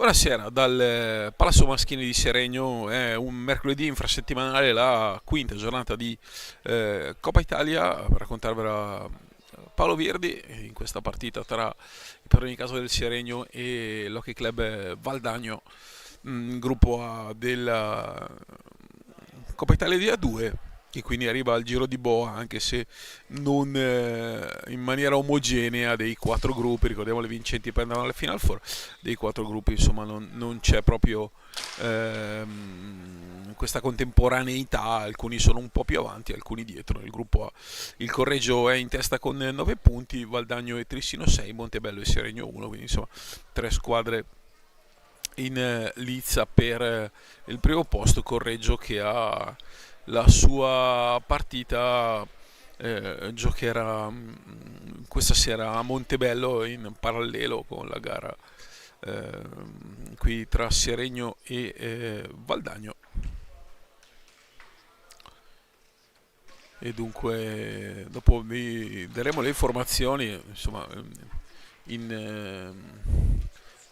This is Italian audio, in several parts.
Buonasera, dal Palazzo Maschini di Seregno. È un mercoledì infrasettimanale, la quinta giornata di Coppa Italia. Per raccontarvela Paolo Verdi in questa partita tra i padroni di casa del Seregno e l'Hockey Club Valdagno, gruppo A della Coppa Italia di A2, che quindi arriva al giro di boa, anche se non in maniera omogenea dei quattro gruppi. Ricordiamo, le vincenti prendono alle Final Four. Dei quattro gruppi, insomma, non c'è proprio questa contemporaneità. Alcuni sono un po' più avanti, alcuni dietro. Il gruppo A, il Correggio è in testa con 9 punti, Valdagno e Trissino 6, Montebello e Seregno 1, quindi insomma tre squadre in lizza per il primo posto. Correggio che ha la sua partita, giocherà questa sera a Montebello in parallelo con la gara qui tra Seregno e Valdagno. E dunque dopo vi daremo le informazioni, insomma, in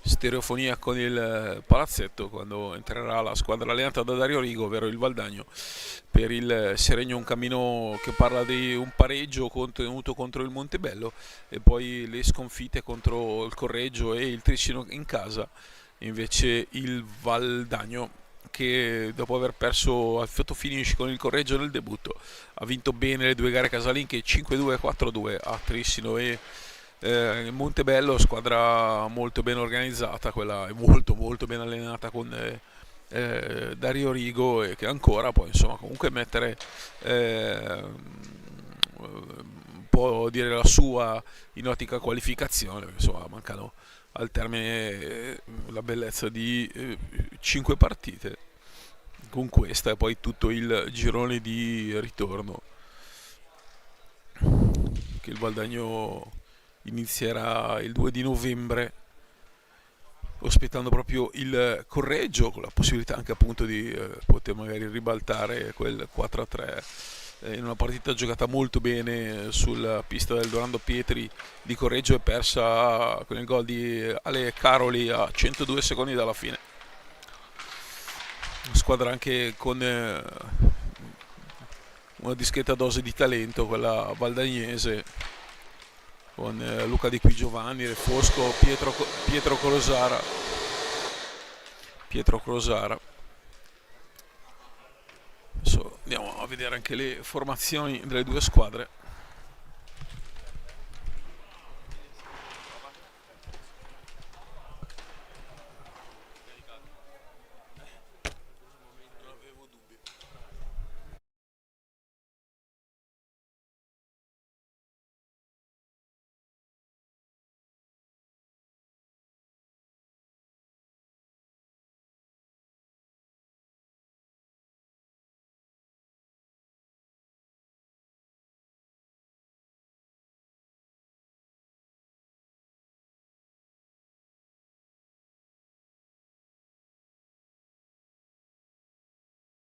stereofonia con il palazzetto, quando entrerà la squadra allenata da Dario Rigo, ovvero il Valdagno. Per il Seregno un cammino che parla di un pareggio ottenuto contro il Montebello, e poi le sconfitte contro il Correggio e il Tricino in casa. Invece il Valdagno, che dopo aver perso al photo finish con il Correggio nel debutto, ha vinto bene le due gare casalinche 5-2 e 4-2 a Trissino e Montebello, squadra molto ben organizzata, quella è molto molto ben allenata con Dario Rigo, e che ancora può, insomma, comunque mettere può dire la sua in ottica qualificazione. Insomma, mancano al termine la bellezza di 5 partite, con questa e poi tutto il girone di ritorno, che il Valdagno inizierà il 2 di novembre ospitando proprio il Correggio, con la possibilità anche appunto di poter magari ribaltare quel 4-3 in una partita giocata molto bene sulla pista del Dorando Pietri di Correggio, e persa con il gol di Ale Caroli a 102 secondi dalla fine. Squadra anche con una discreta dose di talento, quella valdagnese, con Luca Di Qui Giovanni, Refosco, Pietro Crosara. Pietro Crosara. Adesso andiamo a vedere anche le formazioni delle due squadre.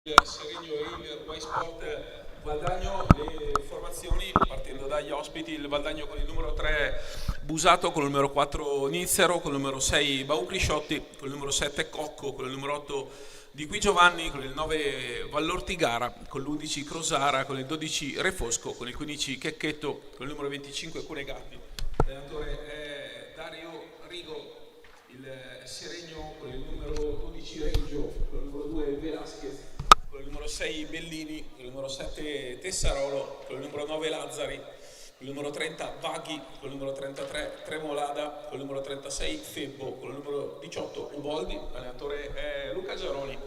Il Seregno e il Y Sport Valdagno, le formazioni partendo dagli ospiti: il Valdagno con il numero 3 Busato, con il numero 4 Nizzero, con il numero 6 Baucrisciotti, con il numero 7 Cocco, con il numero 8 Di Qui Giovanni, con il 9 Vallortigara, con l'11 Crosara, con il 12 Refosco, con il 15 Checchetto, con il numero 25 Cunegatti. L'allenatore è Dario Rigo. Il Seregno con il numero 12 Reggio, con il numero 2 Velasquez, con il numero 6 Bellini, con il numero 7 Tessarolo, con il numero 9 Lazzari, con il numero 30 Vaghi, con il numero 33 Tremolada, con il numero 36 Febbo, con il numero 18 Uboldi. L'allenatore è Luca Giaroni,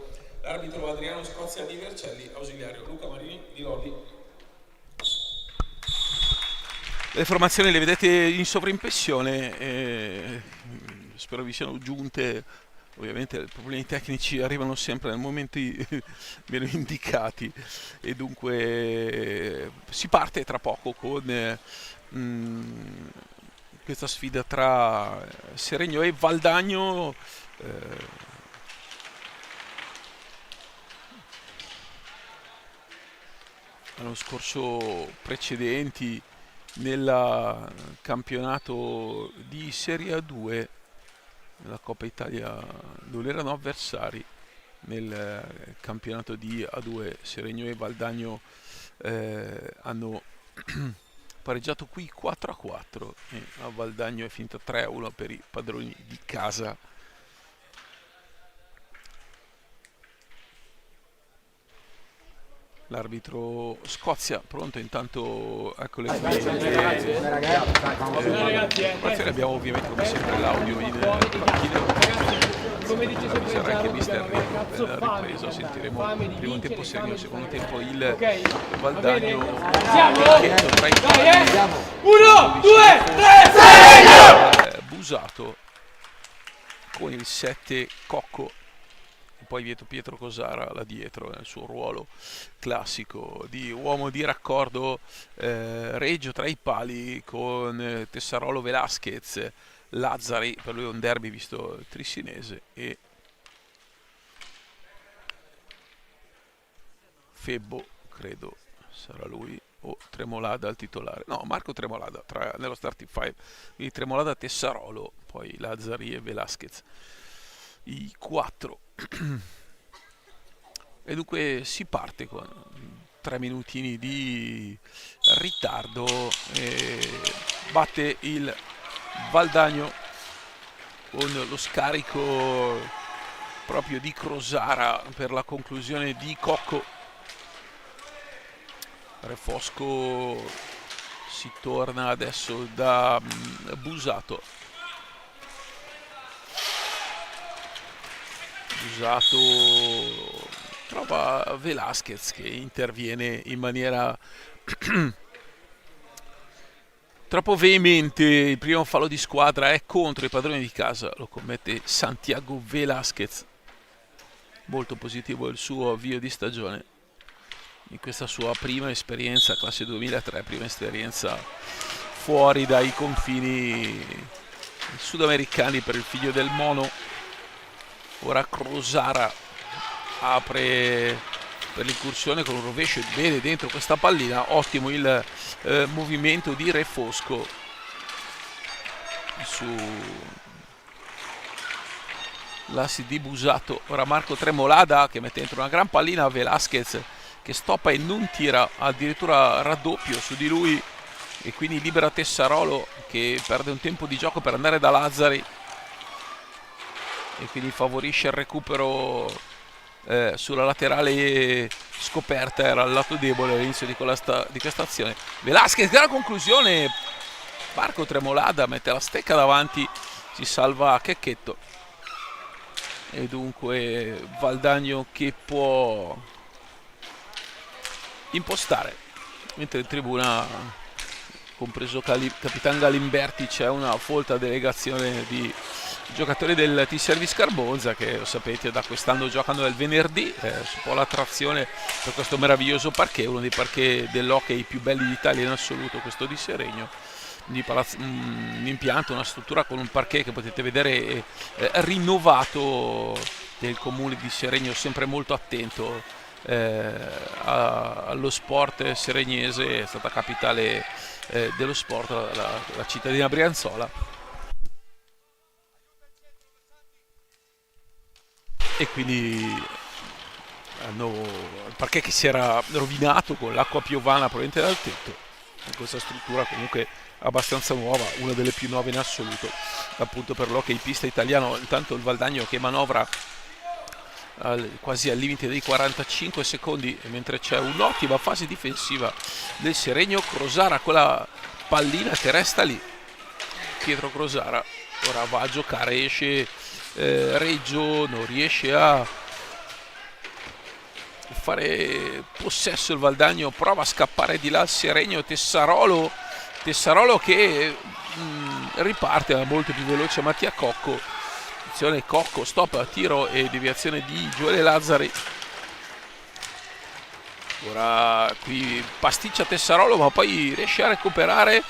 l'arbitro Adriano Scozia di Vercelli, ausiliario Luca Marini di Lodi. Le formazioni le vedete in sovrimpressione, spero vi siano giunte. Ovviamente i problemi tecnici arrivano sempre nel momento meno indicati, e dunque si parte tra poco con questa sfida tra Seregno e Valdagno. eh, L'anno scorso precedenti nel campionato di Serie A2 nella Coppa Italia non erano avversari nel campionato di A2. Seregno e Valdagno hanno pareggiato qui 4-4 e a Valdagno è finita 3-1 per i padroni di casa. L'arbitro Scozia pronto, intanto ecco le ragazzi, abbiamo ovviamente come sempre l'audio in panchina. Come dice avviserà anche mister Rico nella ripresa, sentiremo il primo tempo Seregno, secondo tempo il Valdagno tra i pali. 1, 2, 3, Seregno! Busato con il 7 Cocco. Poi Pietro Cosara là dietro nel suo ruolo classico di uomo di raccordo, Reggio tra i pali con Tessarolo, Velasquez, Lazzari, per lui è un derby visto il trissinese, e Febbo, credo sarà lui, o Tremolada al titolare, no, Marco Tremolada nello starting five, quindi Tremolada, Tessarolo, poi Lazzari e Velasquez, i 4. E dunque si parte con 3 minutini di ritardo e batte il Valdagno con lo scarico proprio di Crosara per la conclusione di Cocco. Refosco si torna adesso da Busato. Busato trova Velasquez che interviene in maniera troppo veemente. Il primo fallo di squadra è contro i padroni di casa, lo commette Santiago Velasquez. Molto positivo il suo avvio di stagione in questa sua prima esperienza, classe 2003, prima esperienza fuori dai confini sudamericani per il figlio del Mono. Ora Crosara apre per l'incursione con un rovescio e bene dentro questa pallina. Ottimo il movimento di Refosco su l'assi di Busato. Ora Marco Tremolada che mette dentro una gran pallina a Velasquez che stoppa e non tira, addirittura raddoppio su di lui, e quindi libera Tessarolo che perde un tempo di gioco per andare da Lazzari e quindi favorisce il recupero sulla laterale scoperta. Era il lato debole all'inizio di questa azione. Velasquez, gran conclusione, Marco Tremolada mette la stecca davanti, si salva Checchetto e dunque Valdagno che può impostare, mentre in tribuna, compreso Capitan Galimberti, c'è una folta delegazione di giocatori del T-Service Carbonza che, lo sapete, da quest'anno giocano il venerdì, un po' l'attrazione per questo meraviglioso parquet, uno dei parquet dell'hockey più belli d'Italia in assoluto, questo di Seregno. Un impianto, una struttura con un parquet che potete vedere rinnovato, del comune di Seregno, sempre molto attento allo sport seregnese, è stata capitale dello sport la cittadina brianzola, e quindi hanno il parquet che si era rovinato con l'acqua piovana proveniente dal tetto, in questa struttura comunque abbastanza nuova, una delle più nuove in assoluto appunto per l'hockey pista italiano. Intanto il Valdagno che manovra quasi al limite dei 45 secondi, mentre c'è un'ottima fase difensiva del Seregno. Crosara con la pallina che resta lì, Pietro Crosara ora va a giocare, esce Reggio, non riesce a fare possesso il Valdagno, prova a scappare di là il Seregno. Tessarolo che riparte, ma molto più veloce Mattia Cocco. Attenzione, Cocco, stop, tiro e deviazione di Gioele Lazzari. Ora qui pasticcia Tessarolo, ma poi riesce a recuperare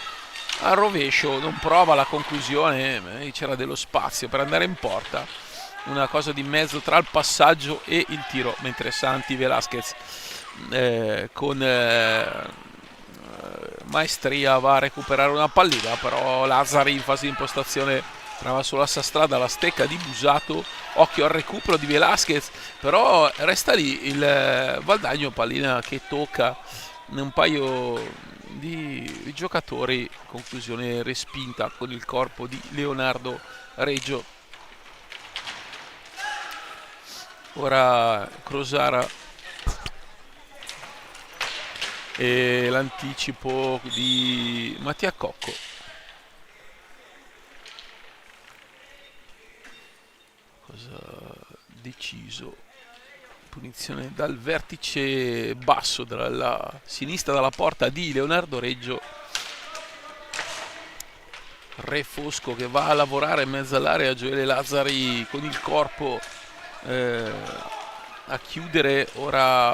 al rovescio, non prova la conclusione, c'era dello spazio per andare in porta, una cosa di mezzo tra il passaggio e il tiro, mentre Santi Velasquez con maestria va a recuperare una pallina, però Lazzari in fase di impostazione Trova sulla sua strada la stecca di Busato, occhio al recupero di Velasquez, però resta lì il Valdagno, pallina che tocca un paio di giocatori, conclusione respinta con il corpo di Leonardo Reggio. Ora Crosara e l'anticipo di Mattia Cocco. Deciso, punizione dal vertice basso dalla sinistra dalla porta di Leonardo Reggio. Re Fosco che va a lavorare in mezzo all'area, Gioele Lazzari con il corpo a chiudere. Ora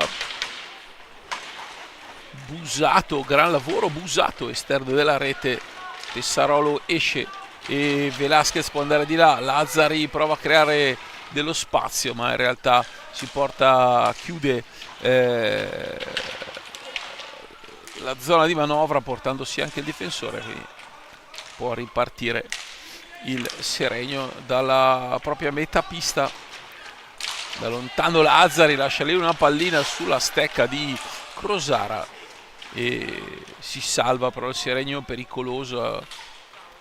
Busato, gran lavoro Busato, esterno della rete, Tessarolo esce e Velasquez può andare di là, Lazzari prova a creare dello spazio ma in realtà si porta, chiude la zona di manovra portandosi anche il difensore, quindi può ripartire il Seregno dalla propria metà pista. Da lontano Lazzari lascia lì una pallina sulla stecca di Crosara e si salva, però il Seregno pericoloso.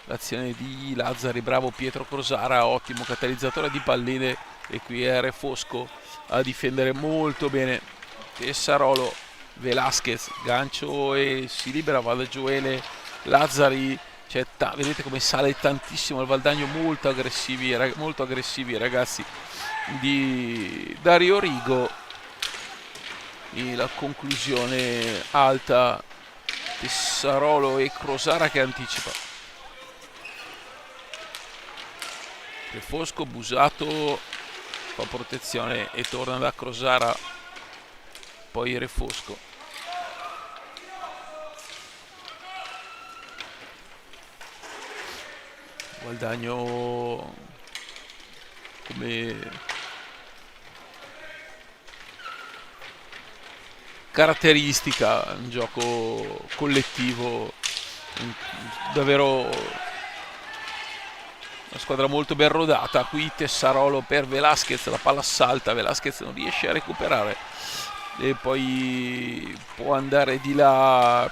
L'azione di Lazzari, bravo Pietro Crosara, ottimo catalizzatore di palline, e qui è Re Fosco a difendere molto bene. Tessarolo, Velasquez, gancio e si libera, va da Gioele Lazzari. Vedete come sale tantissimo il Valdagno, molto aggressivi i ragazzi di Dario Rigo, e la conclusione alta, Tessarolo e Crosara che anticipa. Re Fosco, Busato fa protezione e torna da Crosara, poi Re Fosco. Valdagno come caratteristica un gioco collettivo davvero, una squadra molto ben rodata. Qui Tessarolo per Velasquez, la palla salta, Velasquez non riesce a recuperare e poi può andare di là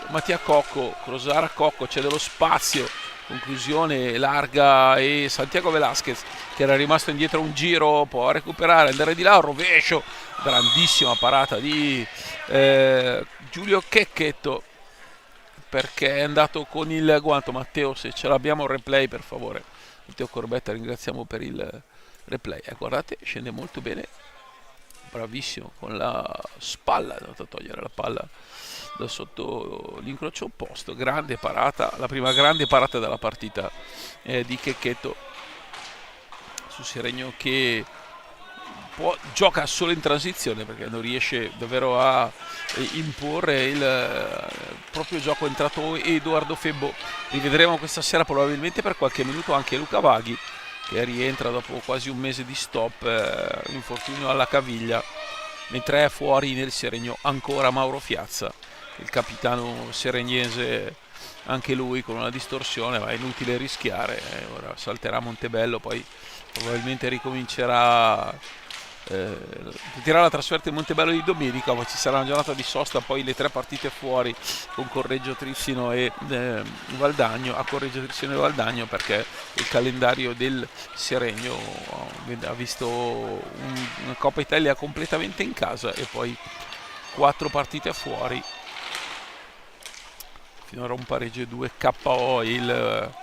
Mattia Cocco, Crosara Cocco, c'è dello spazio, conclusione larga e Santiago Velasquez che era rimasto indietro un giro può recuperare, andare di là, rovescio, grandissima parata di Giulio Checchetto, perché è andato con il guanto. Matteo, se ce l'abbiamo, replay per favore. Matteo Corbetta, ringraziamo per il replay. Guardate, scende molto bene, bravissimo con la spalla, è andato a togliere la palla da sotto l'incrocio opposto. Grande parata, la prima grande parata della partita di Checchetto su Seregno, che gioca solo in transizione perché non riesce davvero a imporre il proprio gioco. È entrato Edoardo Febbo, rivedremo questa sera probabilmente per qualche minuto anche Luca Vaghi, che rientra dopo quasi un mese di stop, infortunio alla caviglia, mentre è fuori nel Seregno ancora Mauro Fiazza, il capitano seregnese, anche lui con una distorsione, ma è inutile rischiare, ora salterà Montebello, poi probabilmente ricomincerà, tirerà la trasferta in Montebello di domenica, poi ci sarà una giornata di sosta, poi le 3 partite fuori con Correggio Trissino e Valdagno, a Correggio Trissino e Valdagno, perché il calendario del Seregno ha visto una Coppa Italia completamente in casa e poi 4 partite fuori, finora un pareggio e 2 KO, il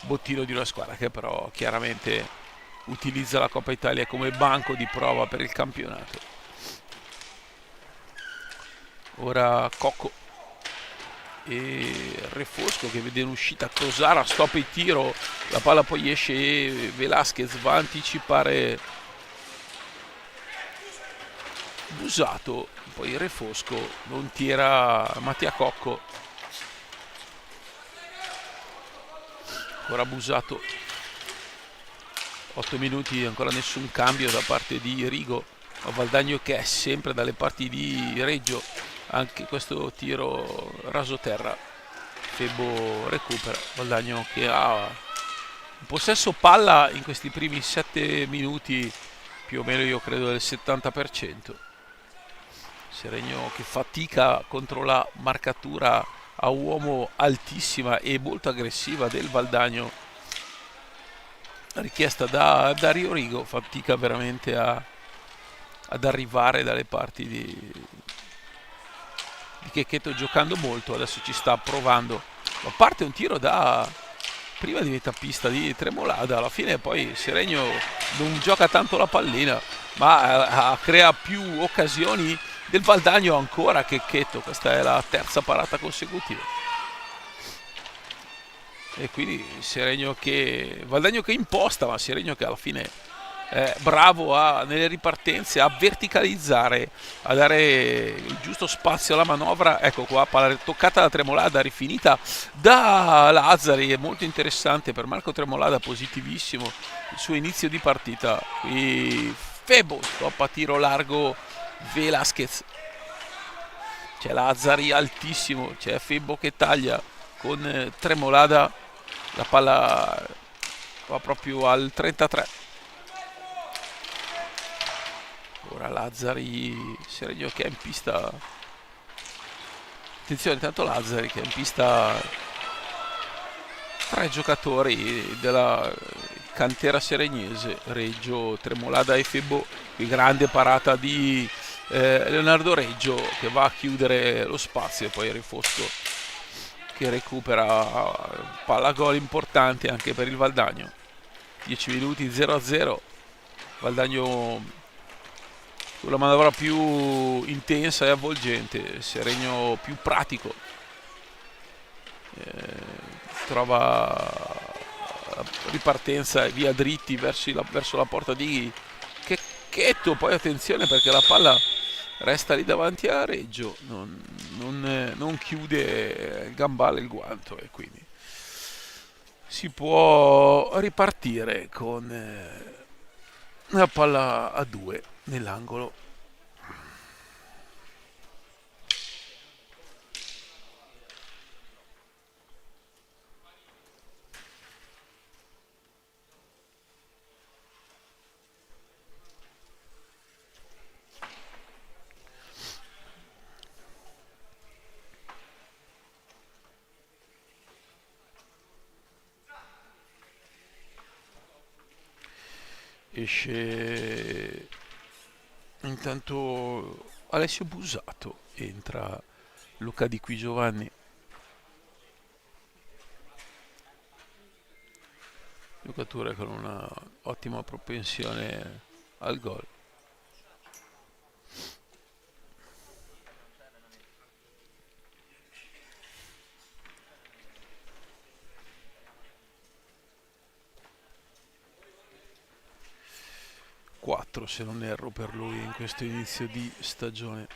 bottino di una squadra che però chiaramente utilizza la Coppa Italia come banco di prova per il campionato. Ora Cocco e Re Fosco che vede un'uscita, Crosara stop il tiro, la palla poi esce e Velasquez va a anticipare Busato, poi Re Fosco non tira Mattia Cocco, ora Busato. 8 minuti, ancora nessun cambio da parte di Rigo, ma Valdagno che è sempre dalle parti di Reggio, anche questo tiro rasoterra, Febbo recupera, Valdagno che ha Un possesso palla in questi primi 7 minuti, più o meno io credo del 70%. Seregno che fatica contro la marcatura a uomo altissima e molto aggressiva del Valdagno richiesta da Dario Rigo, fatica veramente ad arrivare dalle parti di Checchetto, giocando molto. Adesso ci sta provando, a parte un tiro da prima di metà pista di Tremolada. Alla fine poi Seregno non gioca tanto la pallina, ma crea più occasioni del Valdagno ancora che Checchetto. Questa è la terza parata consecutiva e quindi Valdagno che imposta, ma Seregno che alla fine è bravo nelle ripartenze a verticalizzare, a dare il giusto spazio alla manovra. Ecco qua, palla toccata da Tremolada, rifinita da Lazzari. È molto interessante per Marco Tremolada, positivissimo il suo inizio di partita. Qui Febo stop a tiro largo Velasquez, c'è Lazzari altissimo, c'è Febo che taglia con Tremolada, la palla va proprio al 33. Ora Lazzari, Seregno che è in pista, attenzione intanto Lazzari che è in pista, 3 giocatori della cantera seregnese, Reggio, Tremolada e Febo. Qui grande parata di Leonardo Reggio che va a chiudere lo spazio, e poi il Rifosco che recupera palla gol importante anche per il Valdagno. 10 minuti 0-0, Valdagno sulla manovra più intensa e avvolgente, Seregno più pratico, trova ripartenza e via dritti verso la porta di Checchetto. Poi attenzione perché la palla resta lì davanti a Reggio, non chiude gambale il guanto, e quindi si può ripartire con la palla a 2 nell'angolo. Esce intanto Alessio Busato, entra Luca Di Qui Giovanni, giocatore con una ottima propensione al gol. Quattro se non erro per lui in questo inizio di stagione.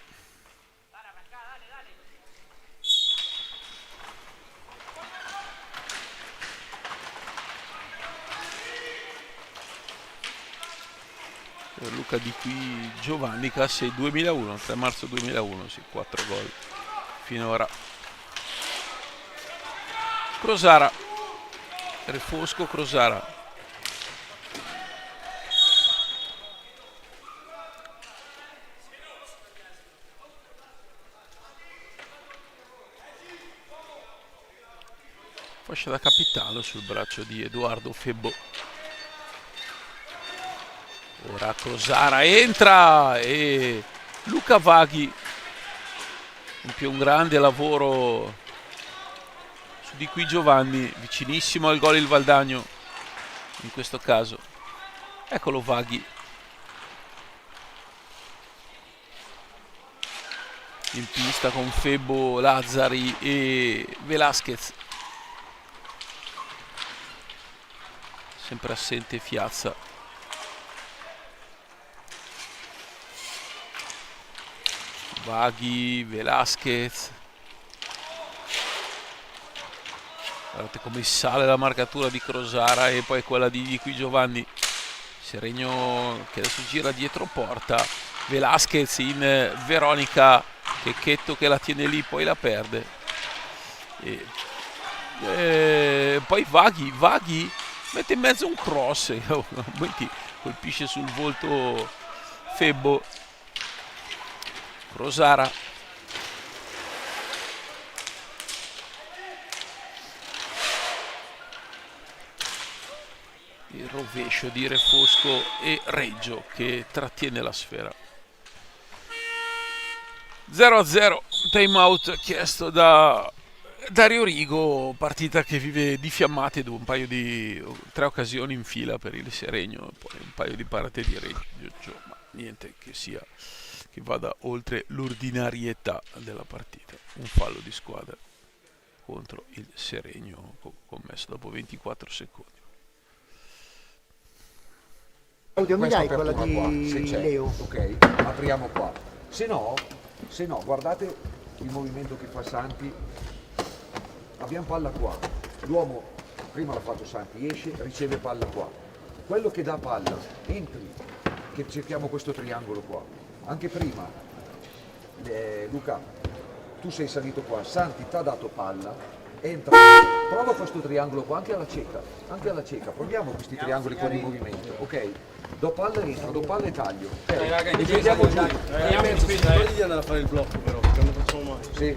Per Luca Di Qui Giovanni, classe 2001, 3 marzo 2001, sì, 4 gol finora. Crosara, Refosco Crosara. Fascia da capitano sul braccio di Edoardo Febo. Ora Crosara entra e Luca Vaghi compie un grande lavoro su Di Qui Giovanni, vicinissimo al gol il Valdagno in questo caso. Eccolo Vaghi in pista con Febo, Lazzari e Velasquez. Sempre assente Fiazza. Vaghi, Velasquez. Guardate come sale la marcatura di Crosara e poi quella di Qui Giovanni. Seregno che adesso gira dietro porta. Velasquez in Veronica, Checchetto che la tiene lì, poi la perde. Poi Vaghi mette in mezzo un cross e colpisce sul volto Febbo. Crosara, il rovescio di Refosco e Reggio che trattiene la sfera. 0-0, time out chiesto da Dario Rigo, partita che vive di fiammate dopo un paio di 3 occasioni in fila per il Seregno, poi un paio di parate di Reggio, ma niente che vada oltre l'ordinarietà della partita. Un fallo di squadra contro il Seregno commesso dopo 24 secondi. Claudio, mi dai quella apertura qua, di se c'è, Leo? ok, apriamo qua. Se no, guardate il movimento che fa Santi. Abbiamo palla qua. L'uomo, prima l'ha fatto Santi, esce, riceve palla qua. Quello che dà palla, entri, che cerchiamo questo triangolo qua. Anche prima, Luca, tu sei salito qua, Santi ti ha dato palla, entra, prova questo triangolo qua, anche alla cieca, proviamo questi triangoli con il movimento, ok? Do palla e entro, do palla e taglio, ok? E vediamo giù. Togli di andare a fare il blocco però, perché non lo facciamo mai. Sì.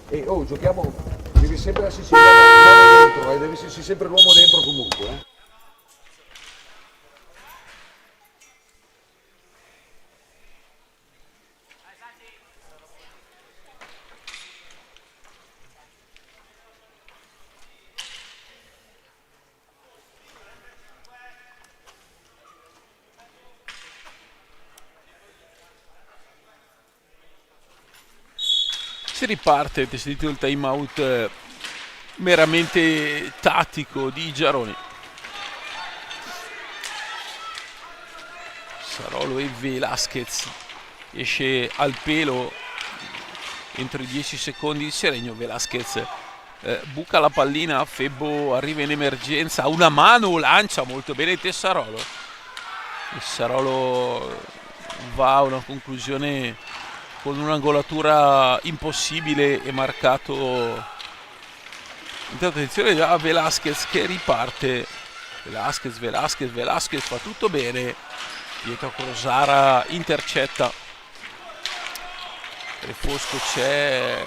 E giochiamo, deve sempre esserci l'uomo dentro, deve esserci sempre l'uomo dentro comunque, Si riparte, avete sentito il time out meramente tattico di Giaroni. Sarolo e Velasquez, esce al pelo entro i 10 secondi il Seregno. Velasquez buca la pallina, Febbo arriva in emergenza, a una mano lancia molto bene Tessarolo. Il Sarolo va a una conclusione con un'angolatura impossibile e marcato. Intanto attenzione a Velasquez che riparte. Velasquez fa tutto bene. Dietro Crosara intercetta. Refosco c'è.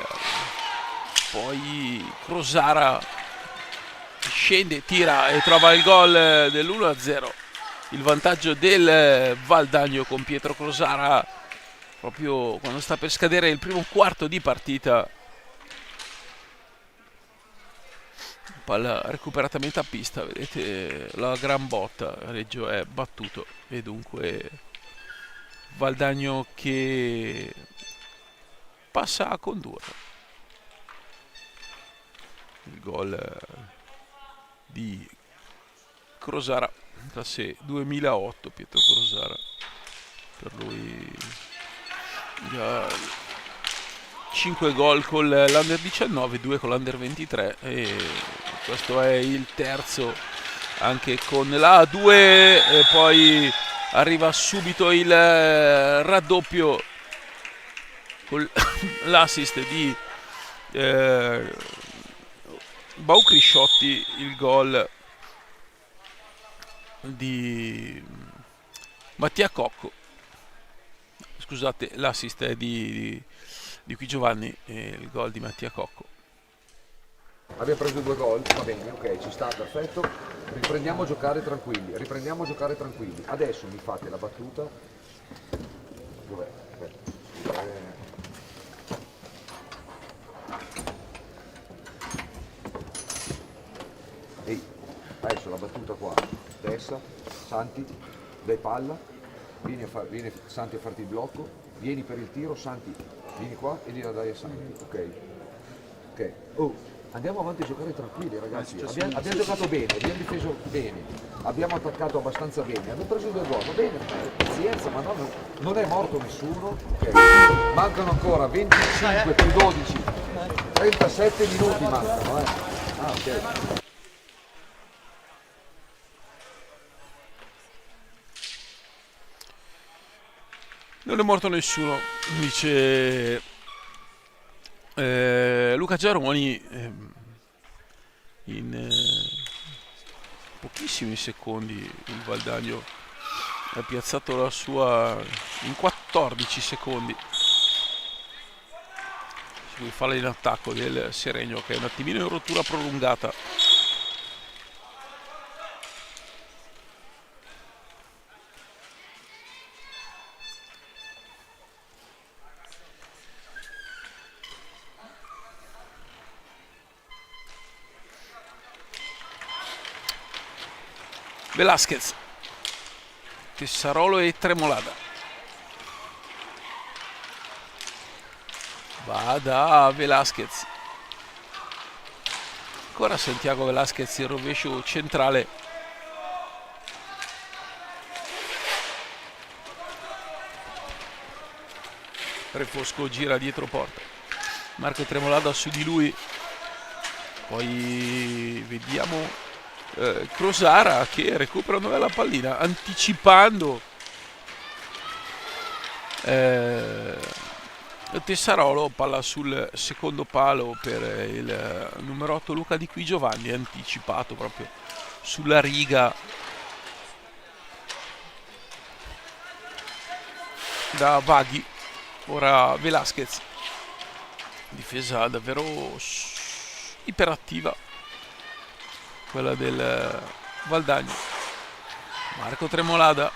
Poi Crosara scende, tira e trova il gol dell'1-0. Il vantaggio del Valdagno con Pietro Crosara proprio quando sta per scadere il primo quarto di partita. Palla recuperata a metà pista, vedete la gran botta, Reggio è battuto e dunque Valdagno che passa a condurre. Il gol di Crosara, classe 2008, Pietro Crosara, per lui 5 gol con l'Under 19, 2 con l'Under 23 e questo è il terzo anche con la A2 e poi arriva subito il raddoppio con l'assist di Baucrisciotti, il gol di Mattia Cocco. Scusate, l'assist è di qui Giovanni e il gol di Mattia Cocco. Abbiamo preso 2 gol, va bene, ok, ci sta, perfetto. Riprendiamo a giocare tranquilli. Adesso mi fate la battuta. Dov'è? Aspetta. Ehi, adesso la battuta qua. Tessa, Santi, dai palla, viene Santi a farti il blocco, vieni per il tiro, Santi, vieni qua e gliela dai a Santi, ok? Andiamo avanti a giocare tranquilli ragazzi, abbiamo giocato bene, abbiamo difeso bene, abbiamo attaccato abbastanza bene, abbiamo preso 2 gol, va bene, pazienza, ma non è morto nessuno, ok? Mancano ancora 25 più 12, 37 minuti mancano, ok. Non è morto nessuno, dice Luca Giaroni in pochissimi secondi il Valdagno ha piazzato la sua in 14 secondi sul fallo in attacco del Seregno, che è un attimino in rottura prolungata. Velasquez, Tessarolo e Tremolada. Va da Velasquez. Ancora Santiago Velasquez, il rovescio centrale. Refosco gira dietro porta. Marco Tremolada su di lui. Poi vediamo Crosara che recupera una bella pallina anticipando Tessarolo, palla sul secondo palo per il numero 8 Luca Di Qui Giovanni, anticipato proprio sulla riga da Vaghi. Ora Velasquez, difesa davvero iperattiva quella del Valdagno. Marco Tremolada,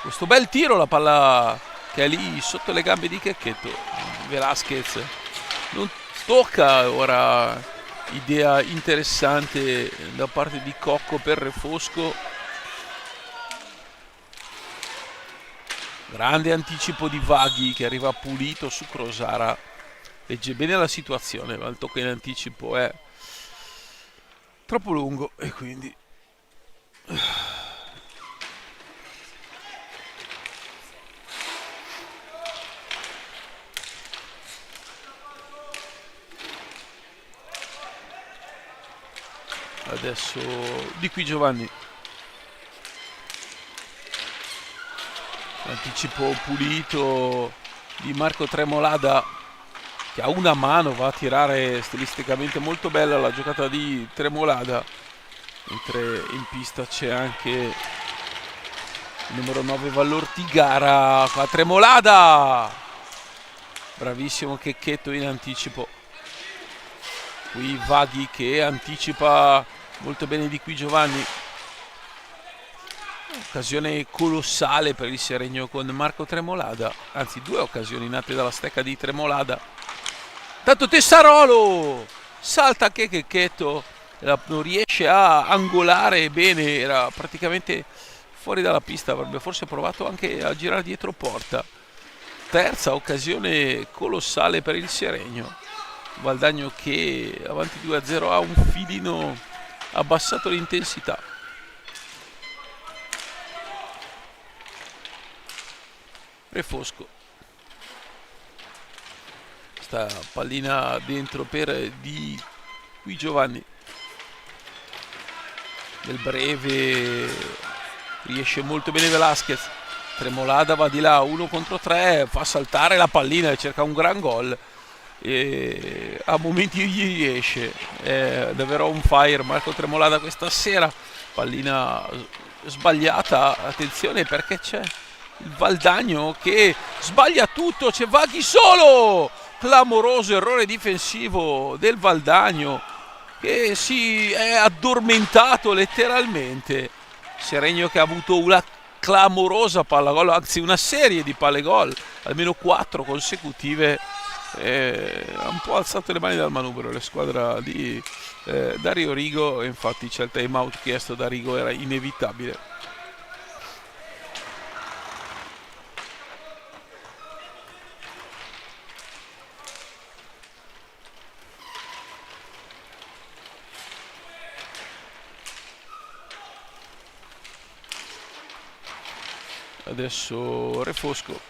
questo bel tiro, la palla che è lì sotto le gambe di Checchetto. Velasquez non tocca. Ora idea interessante da parte di Cocco per Refosco, grande anticipo di Vaghi che arriva pulito su Crosara, legge bene la situazione, ma il tocco in anticipo è troppo lungo e quindi adesso Di Qui Giovanni, anticipo pulito di Marco Tremolada che a una mano va a tirare, stilisticamente molto bella la giocata di Tremolada, mentre in pista c'è anche il numero 9 Vallortigara. Qua Tremolada, bravissimo Checchetto in anticipo. Qui Vaghi che anticipa molto bene Di Qui Giovanni. Occasione colossale per il Seregno con Marco Tremolada, anzi due occasioni nate dalla stecca di Tremolada. Tanto Tessarolo salta che Checchetto non riesce a angolare bene, era praticamente fuori dalla pista, avrebbe forse provato anche a girare dietro porta. Terza occasione colossale per il Seregno. Valdagno che avanti 2-0 ha un filino abbassato l'intensità. Refosco, sta pallina dentro per Di Qui Giovanni, nel breve riesce molto bene Velasquez. Tremolada va di là, 1 contro 3, fa saltare la pallina e cerca un gran gol e a momenti gli riesce. È davvero on fire Marco Tremolada questa sera. Pallina sbagliata, attenzione perché c'è il Valdagno che sbaglia tutto, c'è Vaghi solo, clamoroso errore difensivo del Valdagno che si è addormentato letteralmente. Seregno che ha avuto una clamorosa palla gol, anzi una serie di palle gol, almeno 4 consecutive, ha un po' alzato le mani dal manubrio la squadra di Dario Rigo, e infatti c'è il time out chiesto da Rigo, era inevitabile. Adesso Refosco,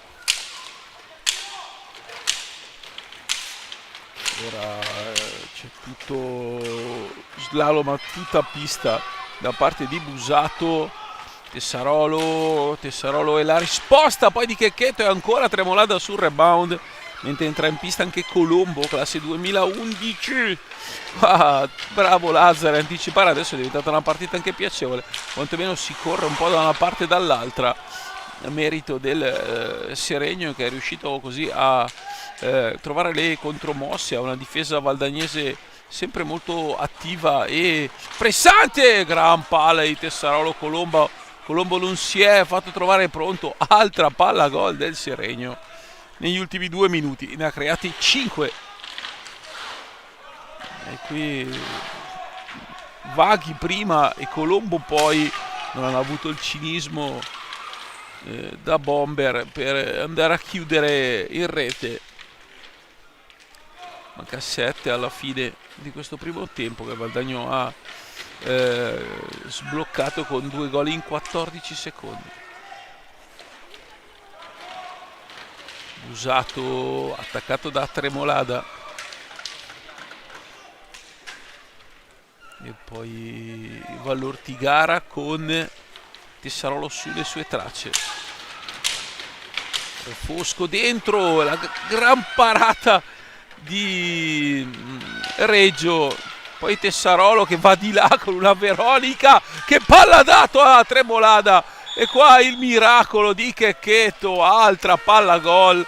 ora c'è tutto slalom a tutta pista da parte di Busato. Tessarolo e la risposta poi di Checchetto, e ancora Tremolada sul rebound. mentre entra in pista anche Colombo, classe 2011. Ah, bravo Lazzari a anticipare, adesso è diventata una partita anche piacevole, quantomeno si corre un po' da una parte e dall'altra, a merito del Seregno, che è riuscito così a trovare le contromosse a una difesa valdagnese sempre molto attiva e pressante. Gran palla di Tessarolo. Colombo non si è fatto trovare pronto, altra palla gol del Seregno negli ultimi 2 minuti, ne ha creati 5. E qui Vaghi prima e Colombo poi non hanno avuto il cinismo da bomber per andare a chiudere in rete. Manca 7 alla fine di questo primo tempo, che Valdagno ha sbloccato con 2 gol in 14 secondi. Busato attaccato da Tremolada e poi Vallortigara con Tessarolo sulle sue tracce. Fosco dentro, la gran parata di Reggio, poi Tessarolo che va di là con una Veronica, che palla ha dato a Tremolada, e qua il miracolo di Checchetto, altra palla gol.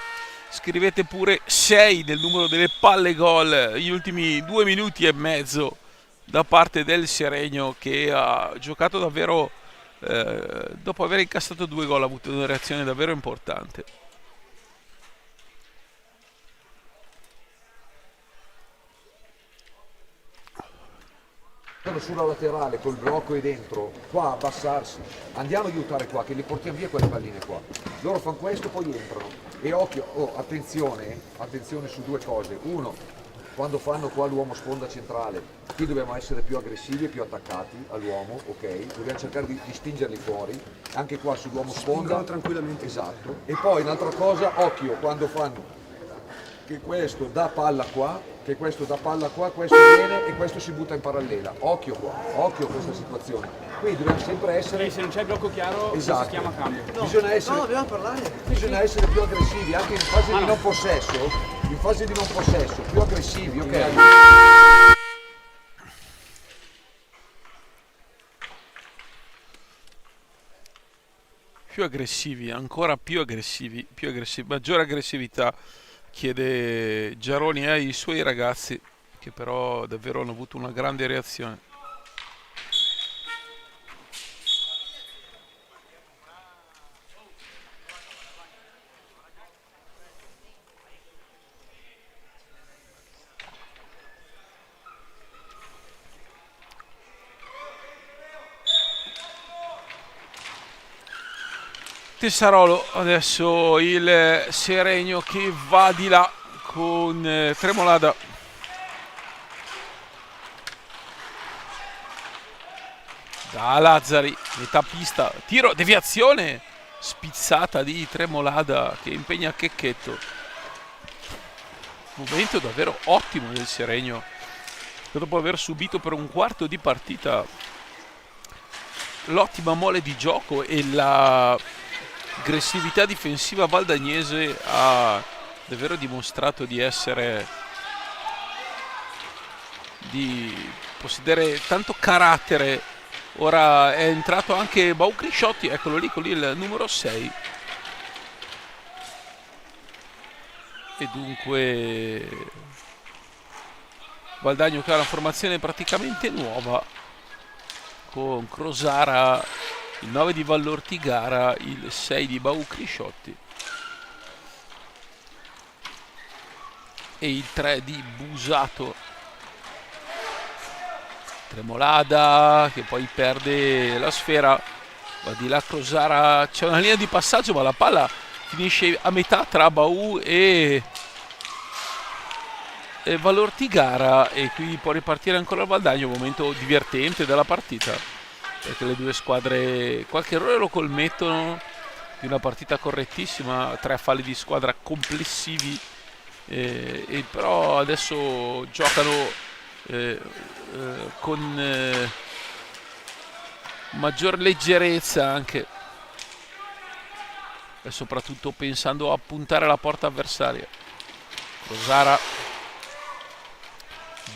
Scrivete pure 6 nel numero delle palle gol negli ultimi 2 minuti e mezzo da parte del Seregno, che ha giocato davvero, dopo aver incassato 2 gol ha avuto una reazione davvero importante. Sulla laterale col blocco e dentro, qua abbassarsi, andiamo a aiutare qua, che li portiamo via quelle palline qua. Loro fanno questo, poi entrano. E occhio, attenzione su 2 cose. Uno, quando fanno qua l'uomo sponda centrale, qui dobbiamo essere più aggressivi e più attaccati all'uomo, ok? Dobbiamo cercare di spingerli fuori, anche qua sull'uomo sponda. Tranquillamente. Esatto. E poi un'altra cosa, occhio, quando fanno che questo dà palla qua, questo viene e questo si butta in parallela. Occhio qua, occhio a questa situazione. Qui dobbiamo sempre essere... Se non c'è il blocco chiaro, esatto, si chiama cambio. Bisogna essere, dobbiamo parlare. bisogna essere più aggressivi, anche in fase di non possesso. In fase di non possesso, più aggressivi, ok? Più aggressivi, ancora più aggressivi, maggiore aggressività chiede Giaroni ai suoi ragazzi, che però davvero hanno avuto una grande reazione. Tessarolo, adesso il Seregno che va di là con Tremolada. Da Lazzari, metà pista, tiro, deviazione spizzata di Tremolada che impegna Checchetto. Momento davvero ottimo del Seregno, dopo aver subito per un quarto di partita l'ottima mole di gioco e l'aggressività difensiva valdagnese, ha davvero dimostrato di possedere tanto carattere. Ora è entrato anche Baucrisciotti, eccolo lì con il numero 6. E dunque Valdagno che ha una formazione praticamente nuova, con Crosara, il 9 di Vallortigara, il 6 di Baucrisciotti e il 3 di Busato. Tremolada che poi perde la sfera, va di là Crosara, c'è una linea di passaggio ma la palla finisce a metà tra Bau e Vallortigara, e qui può ripartire ancora il Valdagno. Momento divertente della partita, perché le due squadre qualche errore lo colmettono, di una partita correttissima, 3 falli di squadra complessivi, e però adesso giocano con maggior leggerezza anche, e soprattutto pensando a puntare la porta avversaria. Crosara,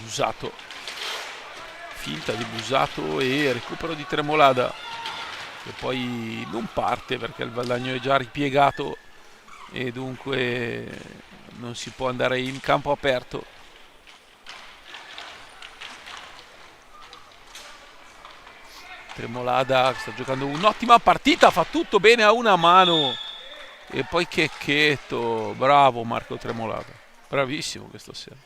Busato, finta di Busato e recupero di Tremolada, che poi non parte perché il Valdagno è già ripiegato e dunque non si può andare in campo aperto. Tremolada sta giocando un'ottima partita, fa tutto bene a una mano e poi Checchetto, bravo Marco Tremolada, bravissimo questa sera.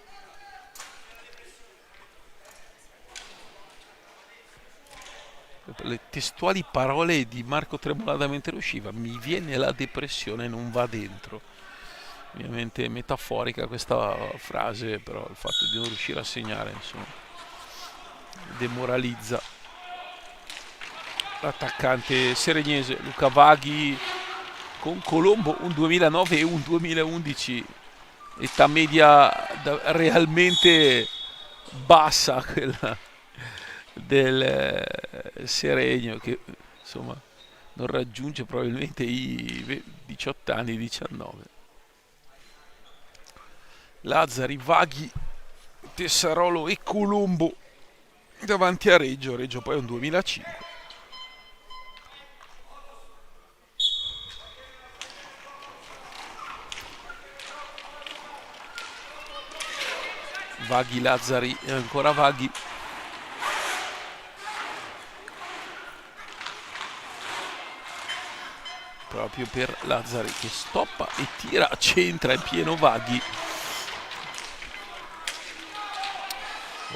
Le testuali parole di Marco Tremolada mentre usciva: mi viene la depressione, non va dentro. Ovviamente metaforica questa frase, però il fatto di non riuscire a segnare, insomma, demoralizza l'attaccante seregnese. Luca Vaghi con Colombo, un 2009 e un 2011, età media realmente bassa quella del Seregno, che insomma non raggiunge probabilmente i 18 anni, 19. Lazzari, Vaghi, Tessarolo e Colombo davanti a Reggio poi è un 2005. Vaghi, Lazzari e ancora Vaghi. Proprio per Lazzari che stoppa e tira, centra in pieno Vaghi.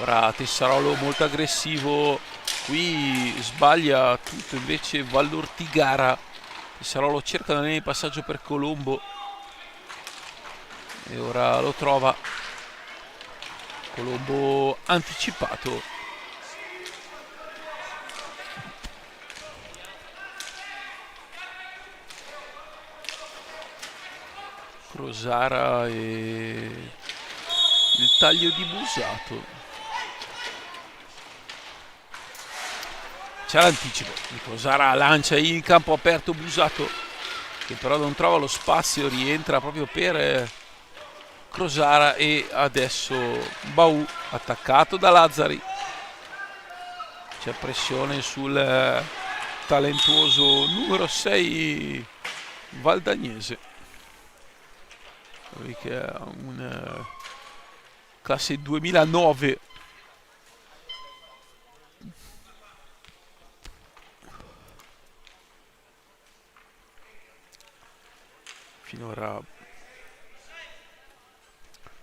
Ora Tessarolo molto aggressivo, qui sbaglia tutto invece Vallortigara. Tessarolo cerca di il passaggio per Colombo e ora lo trova. Colombo anticipato. Crosara e il taglio di Busato. C'è l'anticipo di Crosara, lancia in campo aperto Busato, che però non trova lo spazio, rientra proprio per Crosara e adesso Bau attaccato da Lazzari. C'è pressione sul talentuoso numero 6 valdagnese, che ha un classe 2009. Finora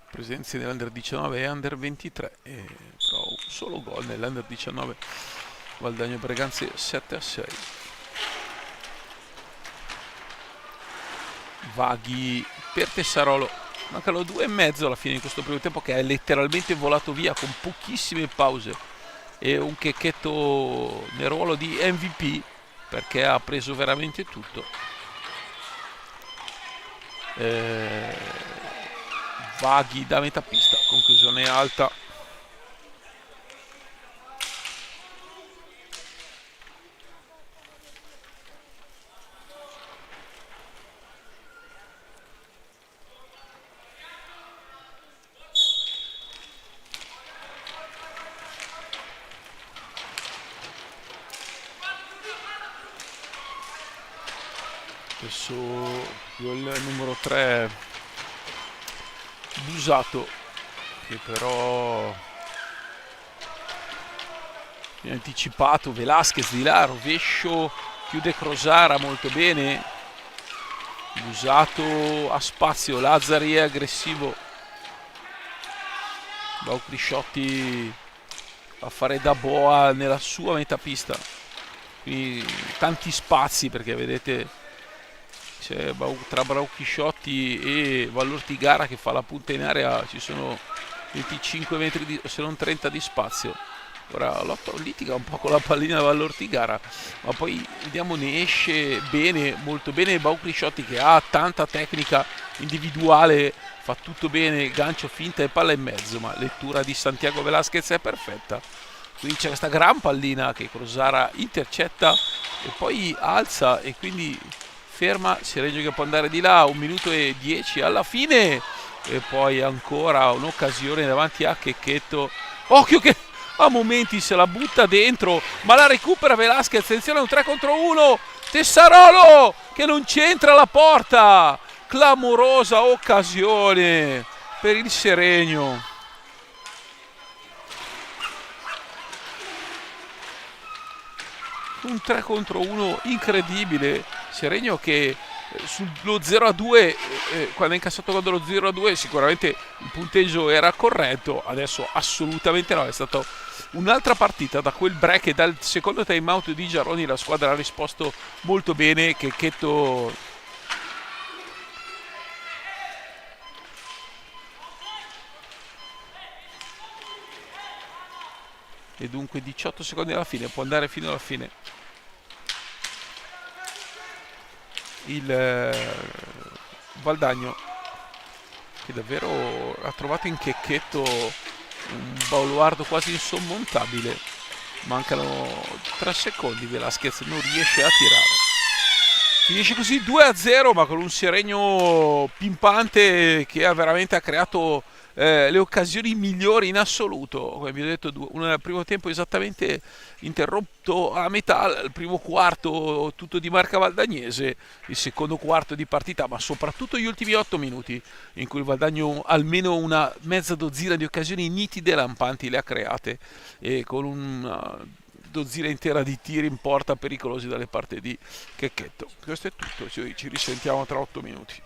presenze nell'Under 19 e Under 23, però un solo gol nell'Under 19. Valdagno Breganze 7-6. Vaghi per Tessarolo, mancano 2,5 alla fine di questo primo tempo, che è letteralmente volato via con pochissime pause, e un Checchetto nel ruolo di MVP perché ha preso veramente tutto. Vaghi da metà pista, conclusione alta. Adesso il numero 3 Busato, che però è anticipato. Velasquez di là, rovescio, chiude Crosara molto bene. Busato ha spazio, Lazzari è aggressivo, Baukrisciotti a fare da boa nella sua metà pista, quindi tanti spazi, perché vedete c'è tra Baukrisciotti e Vallortigara che fa la punta in area, ci sono 25 metri se non 30 di spazio. Ora Lotto litiga un po' con la pallina Vallortigara, ma poi vediamo, ne esce bene, molto bene Baukrisciotti, che ha tanta tecnica individuale, fa tutto bene, gancio, finta e palla in mezzo, ma lettura di Santiago Velasquez è perfetta. Quindi c'è questa gran pallina che Crosara intercetta e poi alza, e quindi ferma Seregno che può andare di là. 1 minuto e 10 alla fine, e poi ancora un'occasione davanti a Checchetto. Occhio che a momenti se la butta dentro, ma la recupera Velasquez. Attenzione, un 3 contro 1. Tessarolo che non c'entra la porta. Clamorosa occasione per il Seregno. Un 3 contro 1 incredibile. Seregno che sullo 0-2, quando ha incassato gol dello 0-2, sicuramente il punteggio era corretto. Adesso assolutamente no. È stata un'altra partita da quel break e dal secondo time out di Giaroni. La squadra ha risposto molto bene. Checchetto e dunque 18 secondi alla fine, può andare fino alla fine il Valdagno, che davvero ha trovato in Checchetto un baluardo quasi insormontabile. Mancano 3 secondi, Velasquez non riesce a tirare. Finisce così 2-0, ma con un Seregno pimpante che ha veramente creato le occasioni migliori in assoluto. Come vi ho detto, un primo tempo esattamente interrotto a metà, il primo quarto tutto di marca valdagnese, il secondo quarto di partita, ma soprattutto gli ultimi 8 minuti in cui il Valdagno almeno una mezza dozzina di occasioni nitide e lampanti le ha create, e con una dozzina intera di tiri in porta pericolosi dalle parti di Checchetto. Questo è tutto, ci risentiamo tra 8 minuti.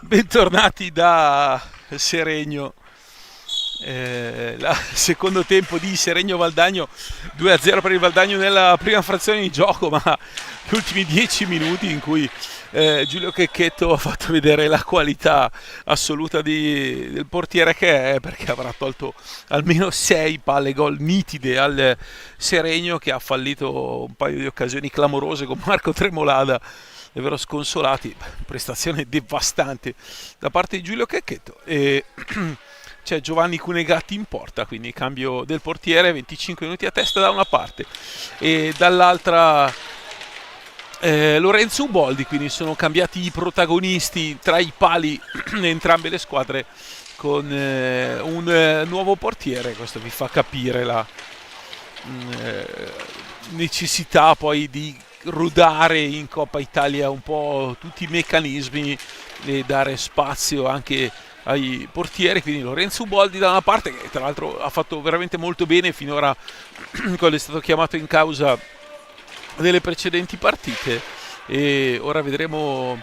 Bentornati da Seregno. Secondo tempo di Seregno Valdagno, 2-0 per il Valdagno nella prima frazione di gioco, ma gli ultimi 10 minuti in cui Giulio Checchetto ha fatto vedere la qualità assoluta del portiere che è, perché avrà tolto almeno 6 palle gol nitide al Seregno, che ha fallito un paio di occasioni clamorose con Marco Tremolada, davvero sconsolati. Prestazione devastante da parte di Giulio Checchetto. E c'è Giovanni Cunegatti in porta, quindi cambio del portiere, 25 minuti a testa da una parte e dall'altra Lorenzo Uboldi, quindi sono cambiati i protagonisti tra i pali entrambe le squadre, con un nuovo portiere. Questo vi fa capire la necessità poi di rodare in Coppa Italia un po' tutti i meccanismi e dare spazio anche ai portieri. Quindi Lorenzo Uboldi da una parte, che tra l'altro ha fatto veramente molto bene finora quando è stato chiamato in causa delle precedenti partite, e ora vedremo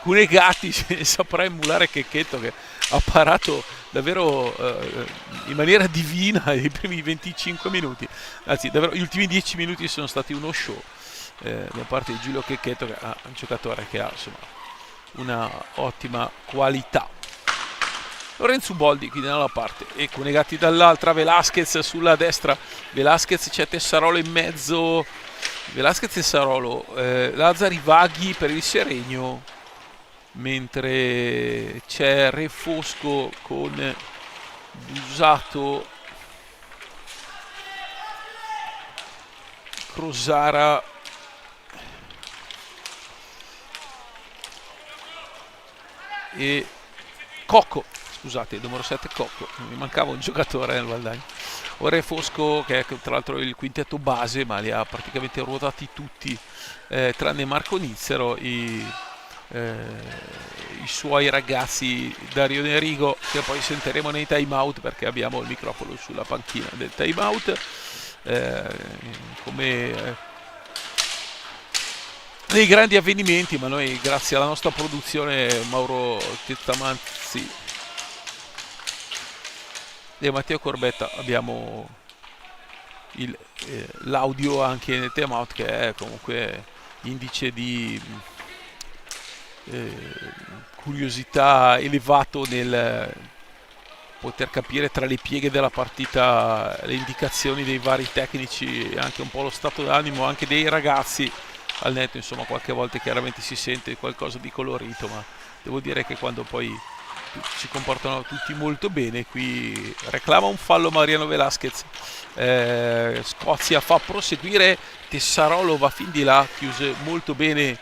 Cunegatti se saprà emulare Checchetto, che ha parato davvero in maniera divina i primi 25 minuti, anzi davvero gli ultimi 10 minuti sono stati uno show da parte di Giulio Checchetto, che è un giocatore che ha insomma una ottima qualità. Lorenzo Uboldi quindi da una parte e Cunegatti dall'altra, Velasquez sulla destra, Velasquez, c'è Tessarolo in mezzo, Velasquez e Sarolo, Lazzari Vaghi per il Seregno, mentre c'è Re Fosco con Busato, Crosara e Cocco, scusate, il numero 7 Cocco, mi mancava un giocatore nel Valdagno. Ora è Fosco, che è tra l'altro il quintetto base, ma li ha praticamente ruotati tutti, tranne Marco Nizzero, i suoi ragazzi Dario Nerigo, che poi sentiremo nei time out perché abbiamo il microfono sulla panchina del time out, come dei grandi avvenimenti. Ma noi, grazie alla nostra produzione, Mauro Tettamanzi e Matteo Corbetta, abbiamo l'audio anche nel time out, che è comunque indice di curiosità elevato nel poter capire tra le pieghe della partita le indicazioni dei vari tecnici e anche un po' lo stato d'animo anche dei ragazzi al netto. Insomma, qualche volta chiaramente si sente qualcosa di colorito, ma devo dire che quando poi si comportano tutti molto bene. Qui reclama un fallo Mariano Velasquez, Scozia fa proseguire, Tessarolo va fin di là, chiuse molto bene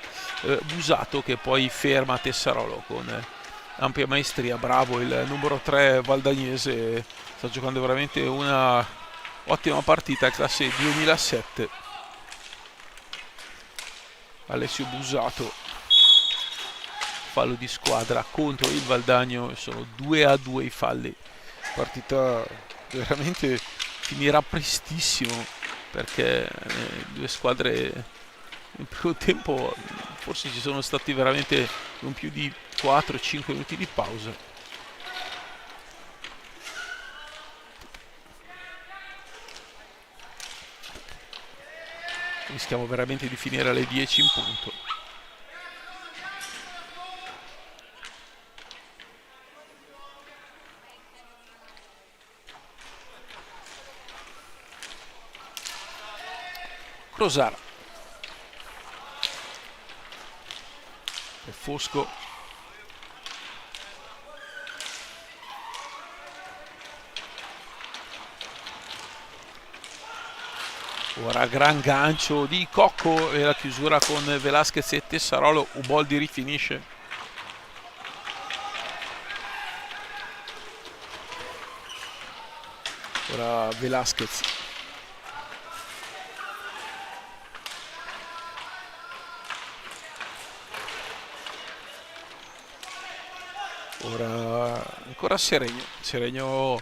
Busato, che poi ferma Tessarolo con ampia maestria. Bravo il numero 3 valdagnese, sta giocando veramente una ottima partita, classe 2007. Alessio Busato, fallo di squadra contro il Valdagno, sono 2-2 i falli. Partita veramente finirà prestissimo, perché due squadre in primo tempo forse ci sono stati veramente non più di 4-5 minuti di pausa. Rischiamo veramente di finire alle 10 in punto. Crosara e Fosco, ora gran gancio di Cocco e la chiusura con Velasquez e Tessarolo. Uboldi rifinisce, ora Velasquez, ora ancora Seregno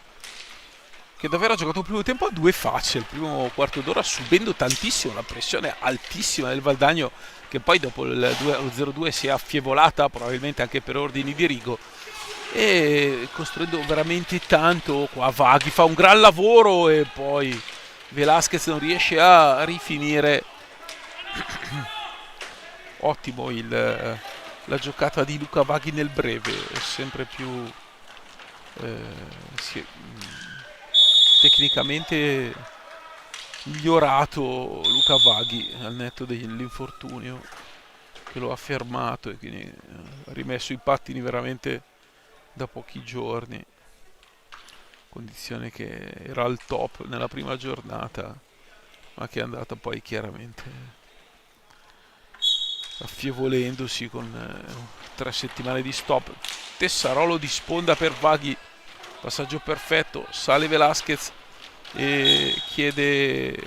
che davvero ha giocato il primo tempo a due facce, il primo quarto d'ora subendo tantissimo la pressione altissima del Valdagno, che poi dopo lo 0-2 si è affievolata, probabilmente anche per ordini di Rigo, e costruendo veramente tanto. Qua Vaghi fa un gran lavoro e poi Velasquez non riesce a rifinire. Ottimo la giocata di Luca Vaghi nel breve, è sempre più tecnicamente migliorato Luca Vaghi, al netto dell'infortunio che lo ha fermato e quindi ha rimesso i pattini veramente da pochi giorni, condizione che era al top nella prima giornata ma che è andata poi chiaramente affievolendosi con 3 settimane di stop. Tessarolo di sponda per Vaghi, passaggio perfetto, sale Velasquez e chiede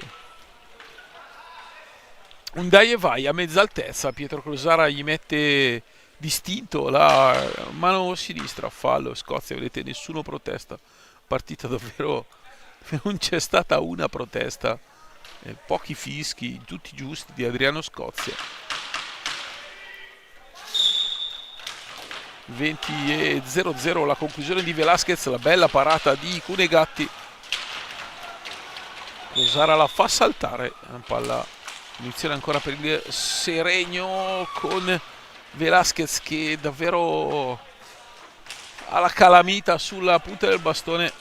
un dai e vai a mezza altezza. Pietro Crosara gli mette distinto la mano sinistra, fallo Scozia, vedete, nessuno protesta, partita davvero, non c'è stata una protesta, pochi fischi, tutti giusti di Adriano Scozia. 20-0-0 la conclusione di Velasquez, la bella parata di Cunegatti. Crosara la fa saltare, una palla, iniziale ancora per il Seregno con Velasquez che davvero ha la calamita sulla punta del bastone.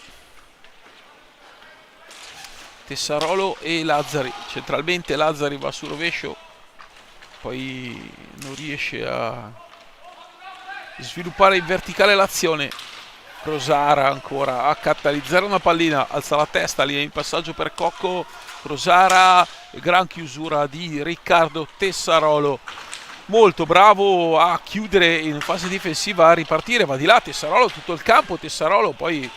Tessarolo e Lazzari, centralmente Lazzari va su rovescio, poi non riesce a sviluppare in verticale l'azione. Crosara ancora a catalizzare una pallina, alza la testa lì in passaggio per Cocco. Crosara, gran chiusura di Riccardo Tessarolo, molto bravo a chiudere in fase difensiva, a ripartire, va di là Tessarolo, tutto il campo Tessarolo, poi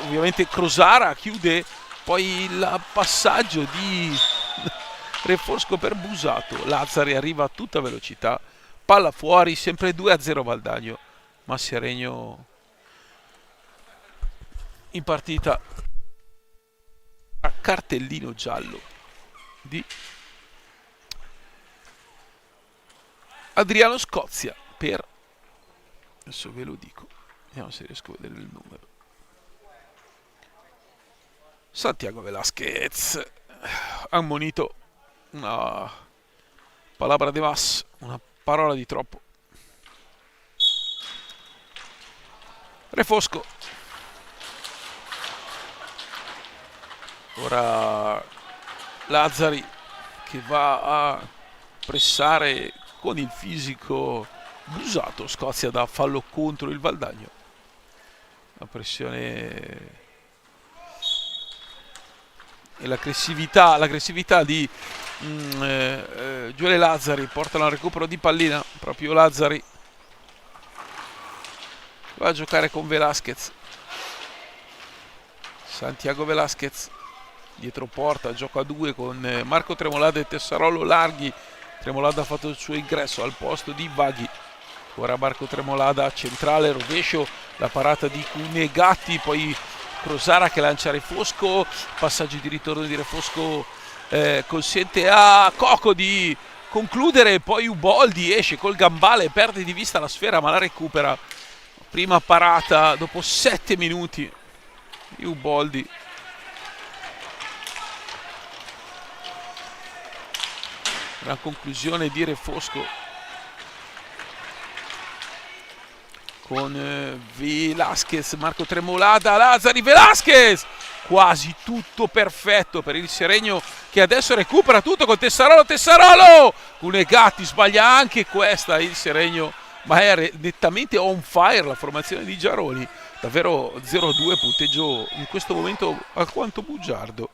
ovviamente Crosara chiude, poi il passaggio di Refosco per Busato. Lazzari arriva a tutta velocità, palla fuori, sempre 2-0 Valdagno, ma Seregno in partita a cartellino giallo di Adriano Scozia per, adesso ve lo dico, vediamo se riesco a vedere il numero, Santiago Velasquez, ammonito, una palabra de más, una parola di troppo. Refosco, ora Lazzari che va a pressare con il fisico Busato. Scozia da fallo contro il Valdagno, la pressione e l'aggressività di Gioele Lazzari portano al recupero di pallina. Proprio Lazzari va a giocare con Velasquez, Santiago Velasquez dietro porta, gioco a 2 con Marco Tremolada e Tessarolo larghi. Tremolada ha fatto il suo ingresso al posto di Vaghi, ora Marco Tremolada centrale, rovescio, la parata di Cunegatti, poi Crosara che lancia Refosco, passaggio di ritorno di Refosco consente a Coco di concludere, poi Uboldi esce col gambale, perde di vista la sfera ma la recupera. Prima parata dopo 7 minuti di Uboldi. La conclusione di Refosco con Velasquez, Marco Tremolada, Lazzari, Velasquez, quasi tutto perfetto per il Seregno che adesso recupera tutto con Tessarolo, Cunegatti sbaglia anche questa, il Seregno, ma è nettamente on fire la formazione di Giaroli, davvero 0-2, punteggio in questo momento alquanto bugiardo.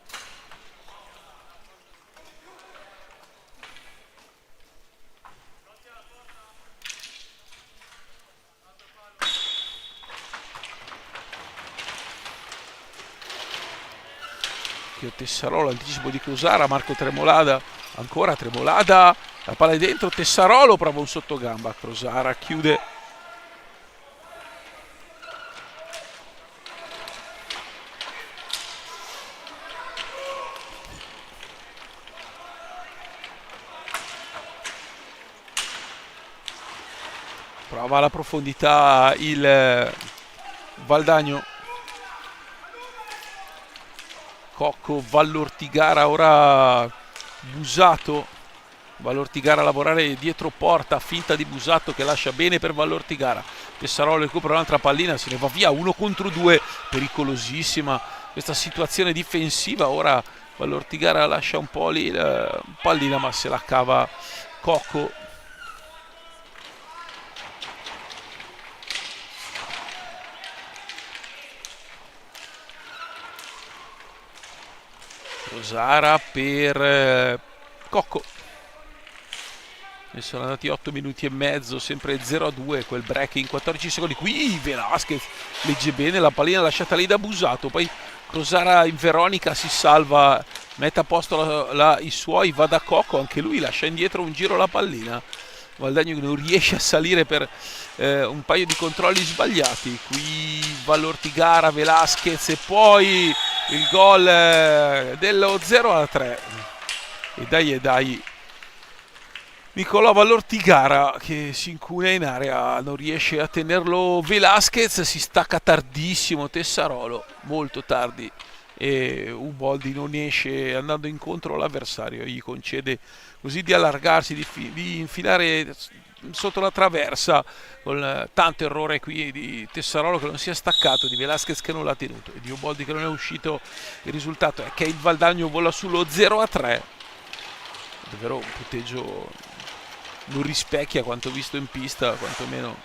Tessarolo, anticipo di Crosara, Marco Tremolada, ancora Tremolada, la palla è dentro, Tessarolo prova un sottogamba, Crosara chiude. prova la profondità il Valdagno. Cocco, Vallortigara, ora Busato. Vallortigara a lavorare dietro porta, finta di Busato che lascia bene per Vallortigara. Tessarolo recupera un'altra pallina, se ne va via 1 contro 2, pericolosissima questa situazione difensiva. Ora Vallortigara lascia un po' lì la pallina, ma se la cava Cocco. Crosara per Cocco. Ne sono andati 8 minuti e mezzo, sempre 0-2, quel break in 14 secondi. Qui Velasquez legge bene la pallina lasciata lì da Busato, poi Crosara in Veronica si salva, mette a posto i suoi, va da Cocco, anche lui lascia indietro un giro la pallina. Valdagno che non riesce a salire per un paio di controlli sbagliati. Qui Vallortigara, Velasquez e poi il gol dello 0-3. E dai Nicolò Vallortigara che si incunea in area, non riesce a tenerlo Velasquez, si stacca tardissimo Tessarolo, molto tardi, e Uboldi non esce andando incontro all'avversario, gli concede così di allargarsi, di infilare sotto la traversa, con tanto errore qui di Tessarolo che non si è staccato, di Velasquez che non l'ha tenuto e di Uboldi che non è uscito. Il risultato è che il Valdagno vola sullo 0-3, davvero un punteggio non rispecchia quanto visto in pista, quantomeno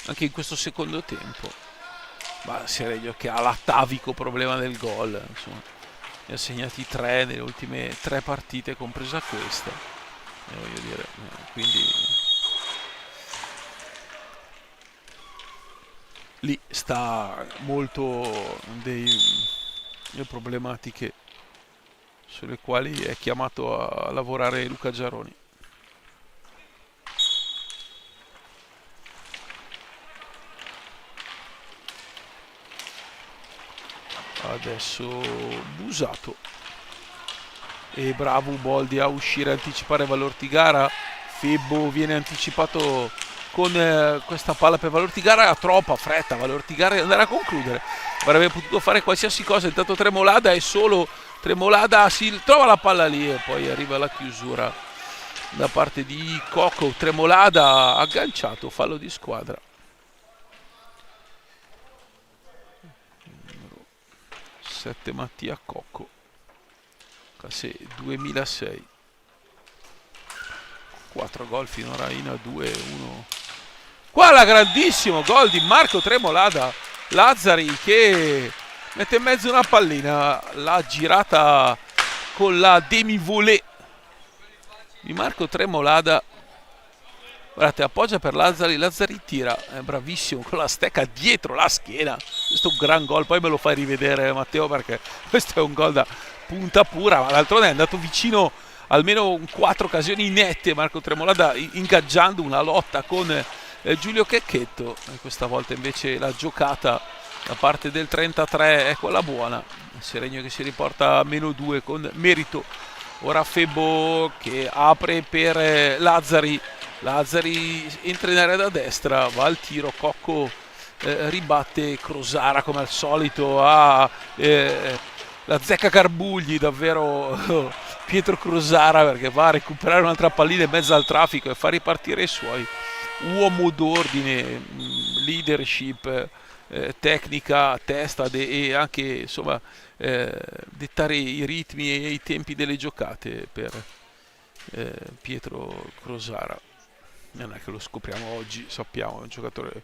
anche in questo secondo tempo. Ma Seregno che ha l'atavico problema del gol, insomma, ne ha segnati 3 nelle ultime 3 partite, compresa questa, voglio dire, quindi lì sta molto delle problematiche sulle quali è chiamato a lavorare Luca Giaroni. Adesso Busato e bravo Uboldi a uscire, a anticipare Vallortigara. Febbo viene anticipato con questa palla per Vallortigara, ha troppa fretta Vallortigara di andare a concludere, avrebbe potuto fare qualsiasi cosa. Intanto Tremolada è solo, Tremolada si trova la palla lì e poi arriva la chiusura da parte di Cocco. Tremolada agganciato, fallo di squadra. 7 Mattia Cocco, classe 2006, 4 gol finora in A2, 1. Qua la grandissimo gol di Marco Tremolada, Lazzari che mette in mezzo una pallina, l'ha girata con la demi-volée di Marco Tremolada. Guardate, appoggia per Lazzari, Lazzari tira, è bravissimo con la stecca dietro la schiena. Questo è un gran gol, poi me lo fai rivedere Matteo, perché questo è un gol da punta pura, ma d'altronde è andato vicino almeno 4 occasioni nette Marco Tremolada, ingaggiando una lotta con Giulio Checchetto, e questa volta invece la giocata da parte del 33 è quella buona. Seregno che si riporta a -2 con merito. Ora Febbo che apre per Lazzari, Lazzari entra in area da destra, va al tiro, Cocco ribatte, Crosara come al solito ha la zecca Carbugli, davvero Pietro Crosara, perché va a recuperare un'altra pallina in mezzo al traffico e fa ripartire i suoi. Uomo d'ordine, leadership, tecnica, testa e anche insomma dettare i ritmi e i tempi delle giocate per Pietro Crosara. Non è che lo scopriamo oggi, sappiamo, è un giocatore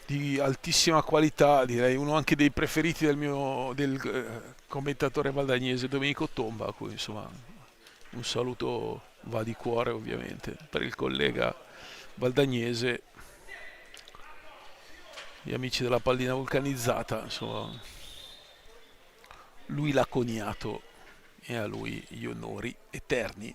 di altissima qualità, direi uno anche dei preferiti del commentatore valdagnese Domenico Tomba, a cui insomma un saluto va di cuore ovviamente per il collega valdagnese, gli amici della pallina vulcanizzata, insomma lui l'ha coniato e a lui gli onori eterni.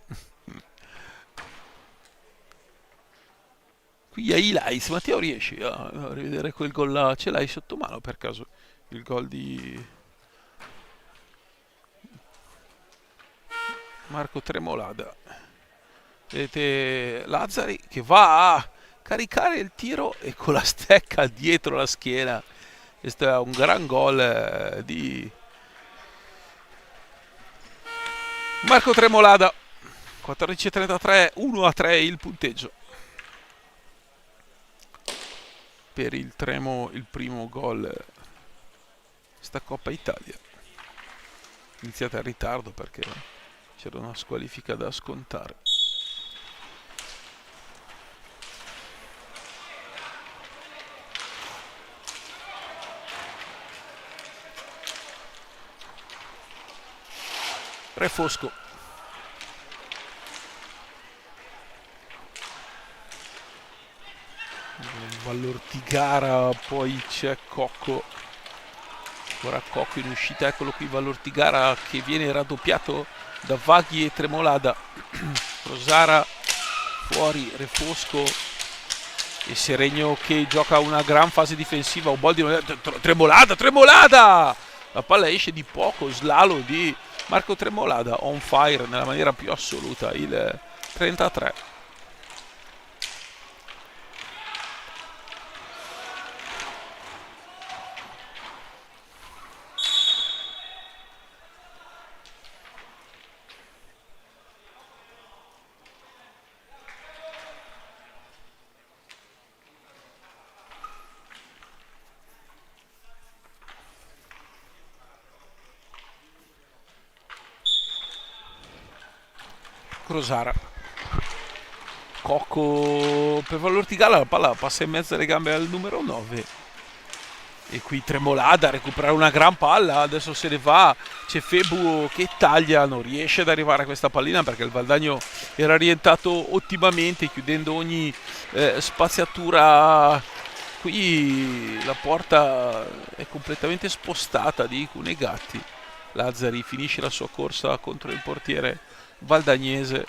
Qui a highlights, Matteo, riesci a rivedere quel gol là? Ce l'hai sotto mano per caso? Il gol di Marco Tremolada. Vedete Lazzari che va a caricare il tiro e con la stecca dietro la schiena. Questo è un gran gol di Marco Tremolada. 14:33, 1-3 il punteggio per il Tremo, il primo gol sta Coppa Italia. Iniziata in ritardo perché c'era una squalifica da scontare. Refosco. Vallortigara, poi c'è Cocco. Ora Cocco in uscita, eccolo qui Vallortigara che viene raddoppiato da Vaghi e Tremolada. Rosara fuori, Refosco e Seregno che gioca una gran fase difensiva. Uboldi, Tremolada! La palla esce di poco, slalom di Marco Tremolada, on fire nella maniera più assoluta, il 33. Crosara, Cocco per Vallortigala, la palla passa in mezzo alle gambe al numero 9 e qui Tremolada a recuperare una gran palla, adesso se ne va, c'è Febu che taglia, non riesce ad arrivare a questa pallina perché il Valdagno era orientato ottimamente chiudendo ogni spaziatura. Qui la porta è completamente spostata di Cunegatti. Lazzari finisce la sua corsa contro il portiere valdagnese.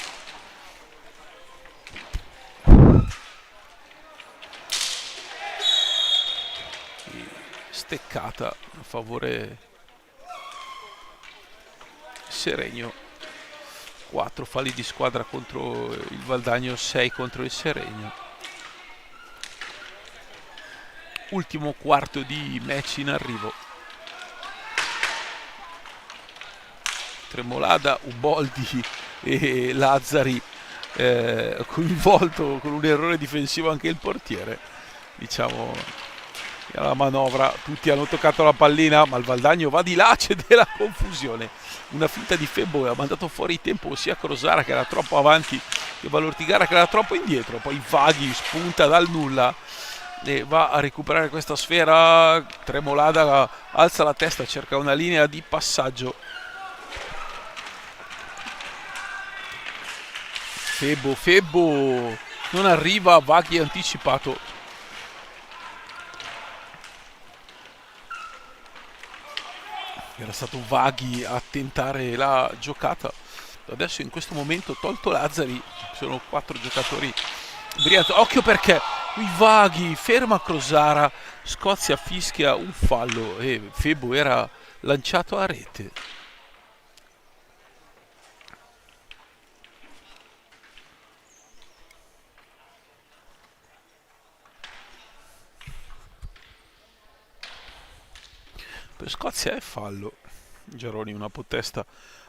Steccata a favore Seregno. 4 falli di squadra contro il Valdagno, 6 contro il Seregno. Ultimo quarto di match in arrivo. Tremolada, Uboldi e Lazzari coinvolto con un errore difensivo anche il portiere. Diciamo la manovra, tutti hanno toccato la pallina ma il Valdagno va di là, c'è della confusione, una finta di Febbo, ha mandato fuori tempo sia Crosara che era troppo avanti che Vallortigara che era troppo indietro, poi Vaghi spunta dal nulla e va a recuperare questa sfera. Tremolada alza la testa, cerca una linea di passaggio. Febbo non arriva, Vaghi anticipato. Era stato Vaghi a tentare la giocata. Adesso in questo momento tolto Lazzari sono 4 giocatori brillanti. Occhio perché qui Vaghi ferma Crosara, Scozia fischia un fallo e Febbo era lanciato a rete. Per Scozia è fallo. Geroni una protesta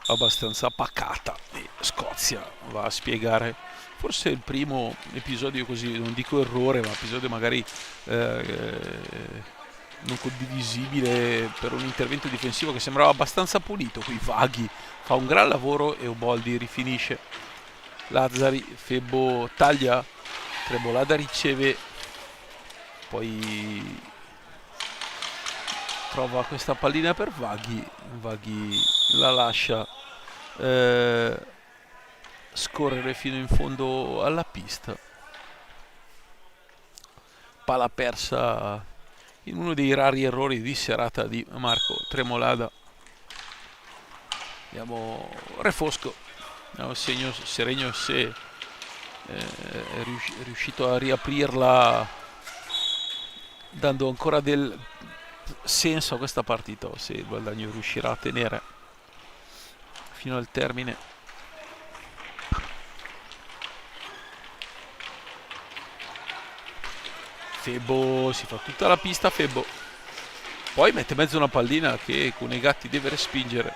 abbastanza pacata e Scozia va a spiegare forse il primo episodio così, non dico errore, ma episodio magari non condivisibile per un intervento difensivo che sembrava abbastanza pulito. Qui Vaghi fa un gran lavoro e Uboldi rifinisce. Lazzari, Febbo taglia, Tremolada riceve, poi trova questa pallina per Vaghi, Vaghi la lascia scorrere fino in fondo alla pista. Palla persa in uno dei rari errori di serata di Marco Tremolada. Abbiamo Refosco, abbiamo segno Seregno se è riuscito a riaprirla dando ancora del senso a questa partita, se il Valdagno riuscirà a tenere fino al termine. Febbo si fa tutta la pista, Febbo. Poi mette in mezzo una pallina che Cunegatti deve respingere.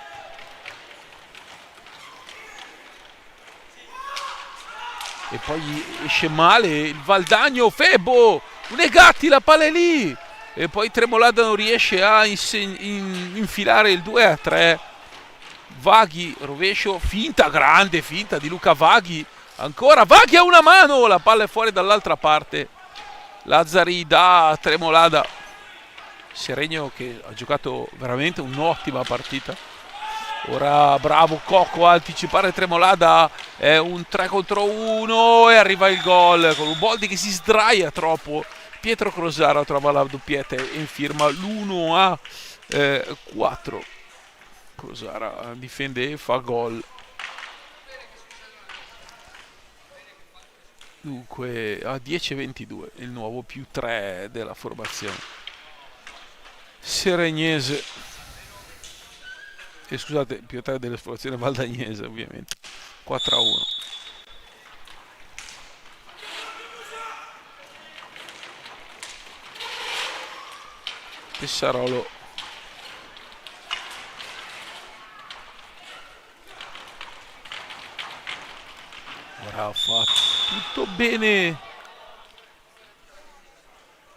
E poi esce male il Valdagno, Febbo! Cunegatti, la palla è lì! E poi Tremolada non riesce a infilare il 2-3. Vaghi, rovescio, finta, grande finta di Luca Vaghi. Ancora Vaghi a una mano, la palla è fuori dall'altra parte. Lazzari da Tremolada. Seregno che ha giocato veramente un'ottima partita. Ora bravo Cocco a anticipare Tremolada, è un 3 contro 1 e arriva il gol con un Boldi che si sdraia troppo. Pietro Crosara trova la doppietta e infirma l'1-4. Crosara difende e fa gol. Dunque a 10-22 il nuovo più 3 della formazione seregnese. E scusate, più 3 della formazione valdagnese ovviamente. 4-1. Tessarolo. Ora fa tutto bene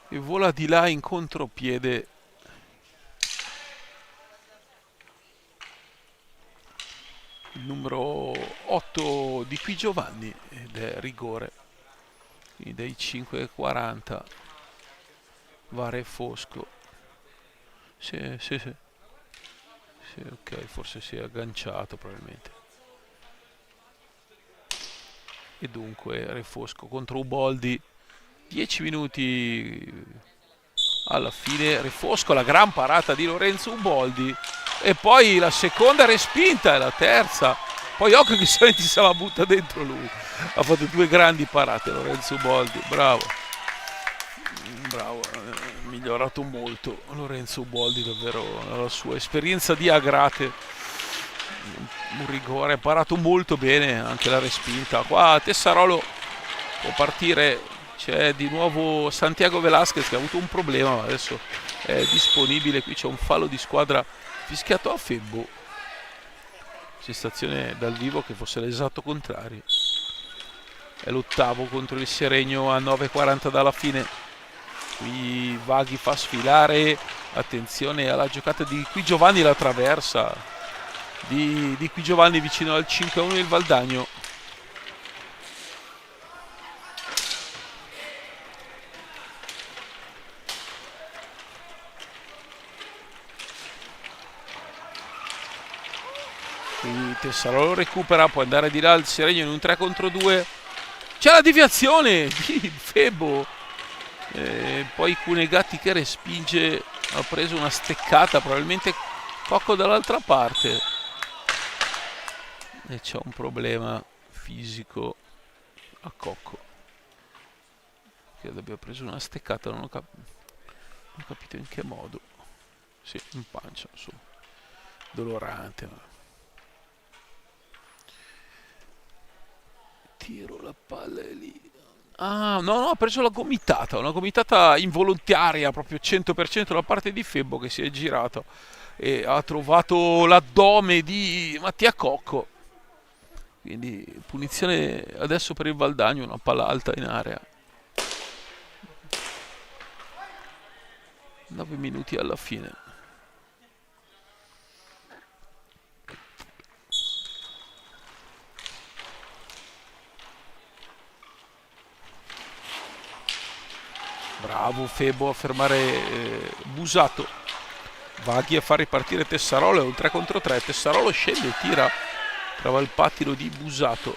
e vola di là in contropiede. Il numero 8 di Qui Giovanni ed è rigore. Quindi dai 5:40 va Refosco. Sì, ok, forse si è agganciato probabilmente. E dunque Refosco contro Uboldi. 10 minuti alla fine. Refosco, la gran parata di Lorenzo Uboldi. E poi la seconda respinta e la terza. Poi occhio che se la butta dentro lui. Ha fatto 2 grandi parate Lorenzo Uboldi. Bravo. Bravo. Migliorato molto Lorenzo Uboldi, davvero la sua esperienza di Agrate. Un rigore, ha parato molto bene anche la respinta. Qua Tessarolo può partire, c'è di nuovo Santiago Velasquez che ha avuto un problema ma adesso è disponibile. Qui c'è un fallo di squadra fischiato a Febbo, sensazione dal vivo che fosse l'esatto contrario. È l'8° contro il Seregno a 9:40 dalla fine. Qui Vaghi fa sfilare, attenzione alla giocata di Qui Giovanni, la traversa di Qui Giovanni vicino al 5-1 il Valdagno. Qui Tessarolo recupera, può andare di là il Seregno in un 3 contro 2. C'è la deviazione di Febbo. Poi Cunegatti che respinge, ha preso una steccata, probabilmente Cocco dall'altra parte. E c'è un problema fisico a Cocco. Che abbia preso una steccata, non ho capito in che modo. Sì, in pancia, insomma. Dolorante. Ma... tiro la palla è lì. Ah, no, ha preso la gomitata, una gomitata involontaria, proprio 100% da parte di Febbo che si è girato e ha trovato l'addome di Mattia Cocco. Quindi punizione adesso per il Valdagno, una palla alta in area. 9 minuti alla fine. Bravo Febbo a fermare Busato. Vaghi a far ripartire Tessarolo, è un 3 contro 3. Tessarolo scende e tira, trova il pattino di Busato.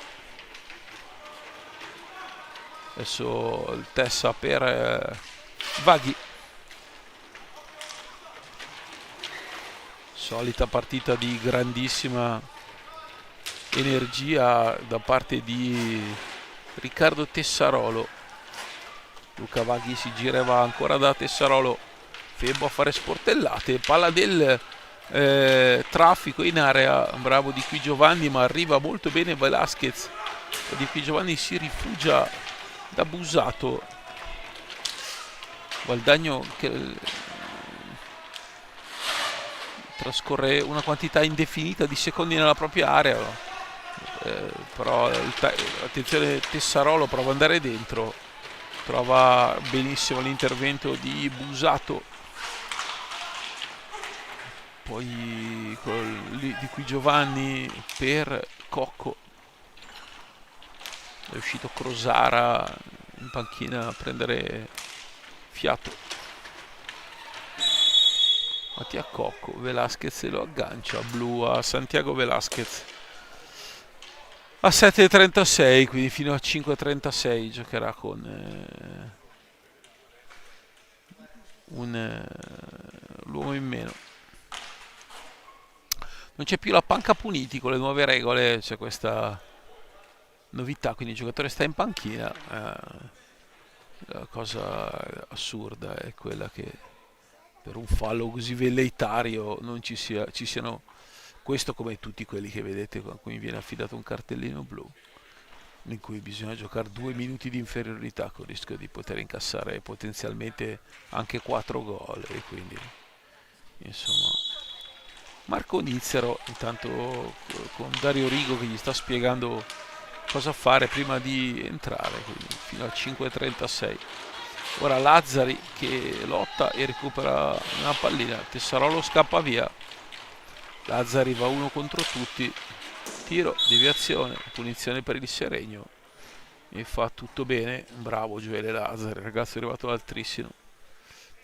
Adesso il Tessa per Vaghi. Solita partita di grandissima energia da parte di Riccardo Tessarolo. Luca Vaghi si gira e va ancora da Tessarolo. Febbo a fare sportellate, palla del traffico in area, bravo di Qui Giovanni, ma arriva molto bene Velasquez. Di Qui Giovanni si rifugia da Busato. Valdagno che trascorre una quantità indefinita di secondi nella propria area, però attenzione, Tessarolo prova ad andare dentro, trova benissimo l'intervento di Busato, poi di qui Giovanni per Cocco, è uscito Crosara in panchina a prendere fiato. Mattia Cocco, Velasquez lo aggancia, blu a Santiago Velasquez a 7,36, quindi fino a 5,36 giocherà con l'uomo in meno. Non c'è più la panca puniti con le nuove regole, c'è questa novità, quindi il giocatore sta in panchina. La cosa assurda è quella che per un fallo così velleitario non ci siano, questo come tutti quelli che vedete a cui viene affidato un cartellino blu, in cui bisogna giocare 2 minuti di inferiorità con il rischio di poter incassare potenzialmente anche 4 gol, e quindi insomma Marco Nizzero intanto con Dario Rigo che gli sta spiegando cosa fare prima di entrare, quindi fino al 5,36. Ora Lazzari che lotta e recupera una pallina, Tessarolo scappa via, Lazzari va uno contro tutti, tiro, deviazione, punizione per il Seregno e fa tutto bene. Bravo Gioele Lazzari, ragazzo è arrivato dal Trissino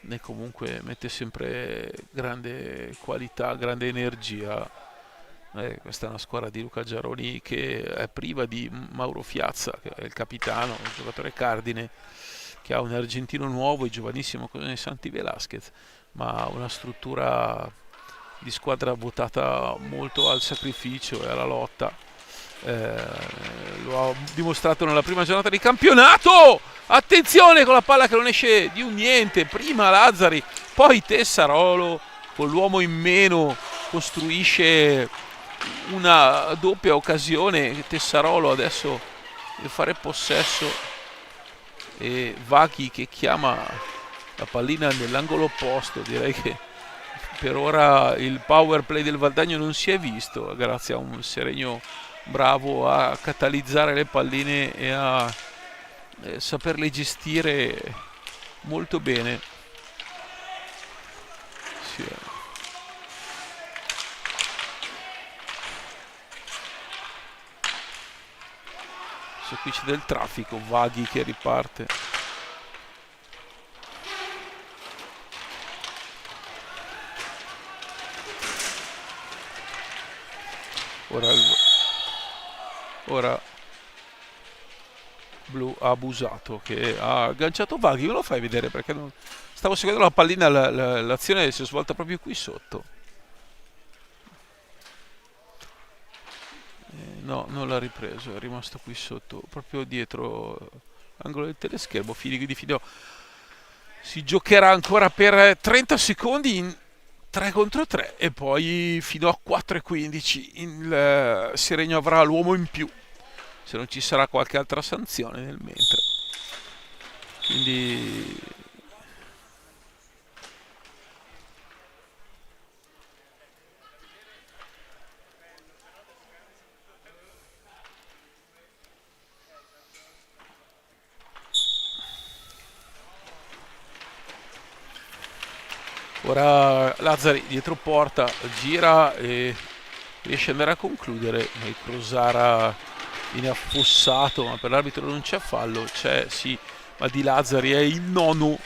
e comunque mette sempre grande qualità, grande energia. Questa è una squadra di Luca Giaroni che è priva di Mauro Fiazza, che è il capitano, il giocatore cardine, che ha un argentino nuovo e giovanissimo come Santi Velasquez, ma una struttura di squadra votata molto al sacrificio e alla lotta. Lo ha dimostrato nella prima giornata di campionato. Attenzione con la palla che non esce di un niente, prima Lazzari, poi Tessarolo con l'uomo in meno costruisce una doppia occasione. Tessarolo adesso deve fare possesso e Vaghi che chiama la pallina nell'angolo opposto. Direi che per ora il power play del Valdagno non si è visto, grazie a un Seregno bravo a catalizzare le palline e a saperle gestire molto bene. Sì. Adesso qui c'è del traffico, Vaghi che riparte. Ora Blu ha abusato, che ha agganciato Vaghi. Me lo fai vedere perché non... stavo seguendo la pallina, l'azione si è svolta proprio qui sotto. No, non l'ha ripreso, è rimasto qui sotto, proprio dietro l'angolo del teleschermo. Fido si giocherà ancora per 30 secondi in 3 contro 3 e poi fino a 4,15 il Seregno avrà l'uomo in più, se non ci sarà qualche altra sanzione nel mentre. Quindi ora Lazzari dietro porta, gira e riesce ad andare a concludere. Il Crosara viene affossato, ma per l'arbitro non c'è fallo. C'è sì, ma di Lazzari è il nono.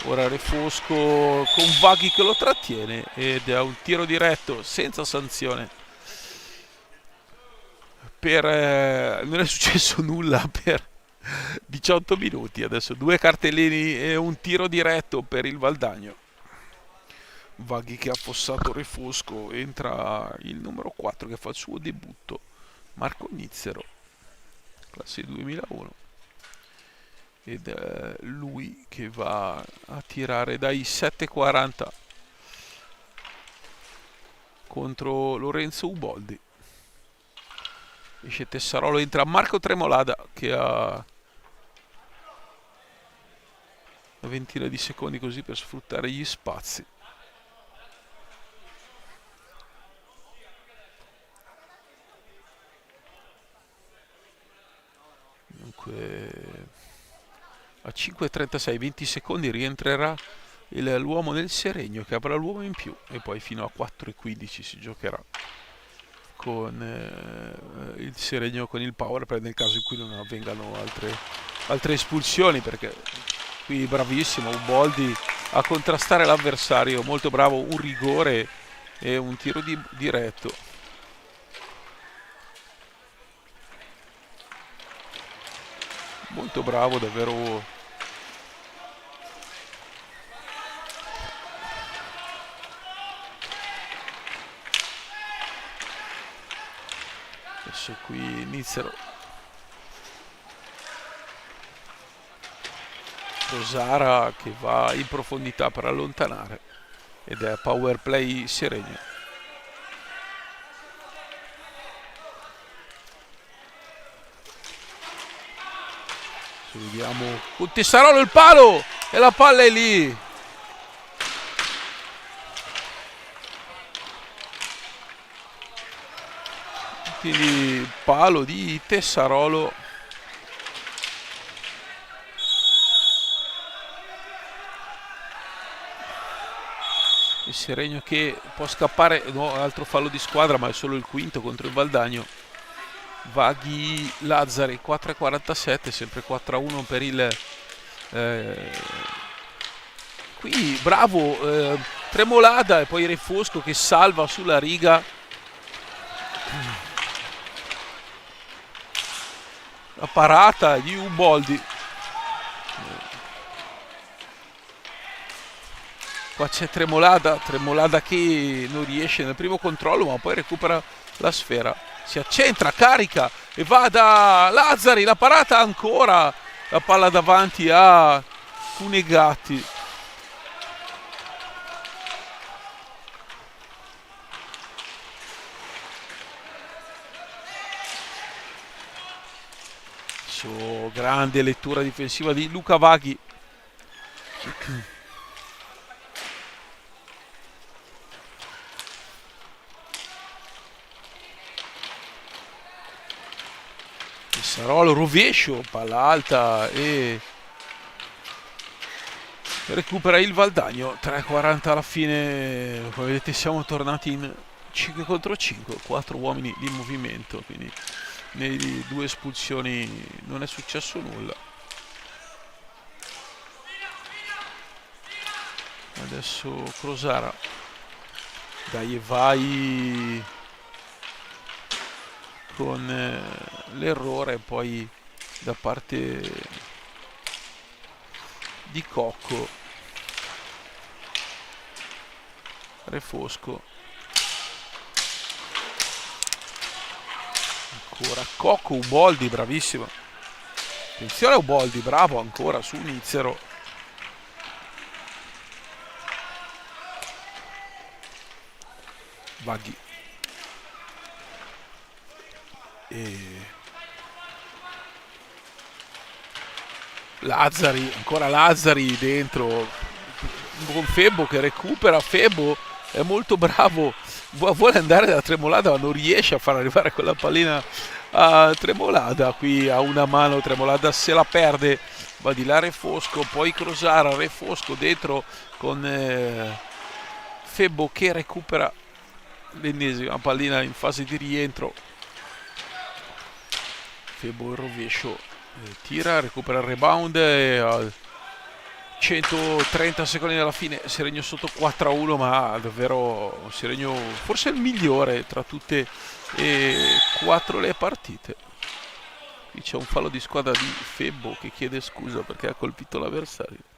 Ora Refosco con Vaghi che lo trattiene ed è un tiro diretto senza sanzione. Non è successo nulla per 18 minuti. Adesso 2 cartellini e un tiro diretto per il Valdagno. Vaghi che ha affossato Refosco, entra il numero 4 che fa il suo debutto, Marco Nizzero, classe 2001, ed è lui che va a tirare dai 7,40 contro Lorenzo Uboldi. Esce Tessarolo, entra Marco Tremolada che ha una ventina di secondi così per sfruttare gli spazi. Dunque a 5:36, 20 secondi rientrerà l'uomo del Seregno che avrà l'uomo in più e poi fino a 4:15 si giocherà con il Seregno con il power play nel caso in cui non avvengano altre espulsioni, perché qui bravissimo Uboldi a contrastare l'avversario, molto bravo, un rigore e un tiro diretto. Molto bravo davvero. Adesso qui iniziano Rosara che va in profondità per allontanare ed è power play Seregno. Vediamo con Tessarolo il palo e la palla è lì. Quindi palo di Tessarolo. Il Seregno che può scappare, no, altro fallo di squadra, ma è solo il quinto contro il Valdagno. Vaghi Lazzari 4:47, sempre 4-1 per il qui bravo Tremolada e poi Refosco che salva sulla riga. La parata di Uboldi. Qua c'è Tremolada che non riesce nel primo controllo, ma poi recupera la sfera. Si accentra, carica e va da Lazzari, la parata ancora, la palla davanti a Cunegatti. Grande lettura difensiva di Luca Vaghi. Sarolo rovescio, palla alta e recupera il Valdagno. 3:40 alla fine, come vedete siamo tornati in 5 contro 5, 4 uomini di movimento, quindi nelle due espulsioni non è successo nulla. Adesso Crosara, dai, vai con l'errore poi da parte di Cocco. Refosco ancora Cocco, Uboldi bravissimo, attenzione a Uboldi, bravo ancora su Nizzero. Vaghi e Lazzari, ancora Lazzari dentro con Febbo che recupera. Febbo è molto bravo, vuole andare da Tremolada ma non riesce a far arrivare quella pallina a Tremolada. Qui a una mano Tremolada se la perde, va di là Refosco, poi Crosara, Refosco dentro con Febbo che recupera l'ennesima pallina in fase di rientro. Febbo il rovescio, tira, recupera il rebound e a 130 secondi dalla fine Seregno sotto 4-1, ma davvero Seregno forse il migliore tra tutte e 4 le partite. Qui c'è un fallo di squadra di Febbo che chiede scusa perché ha colpito l'avversario.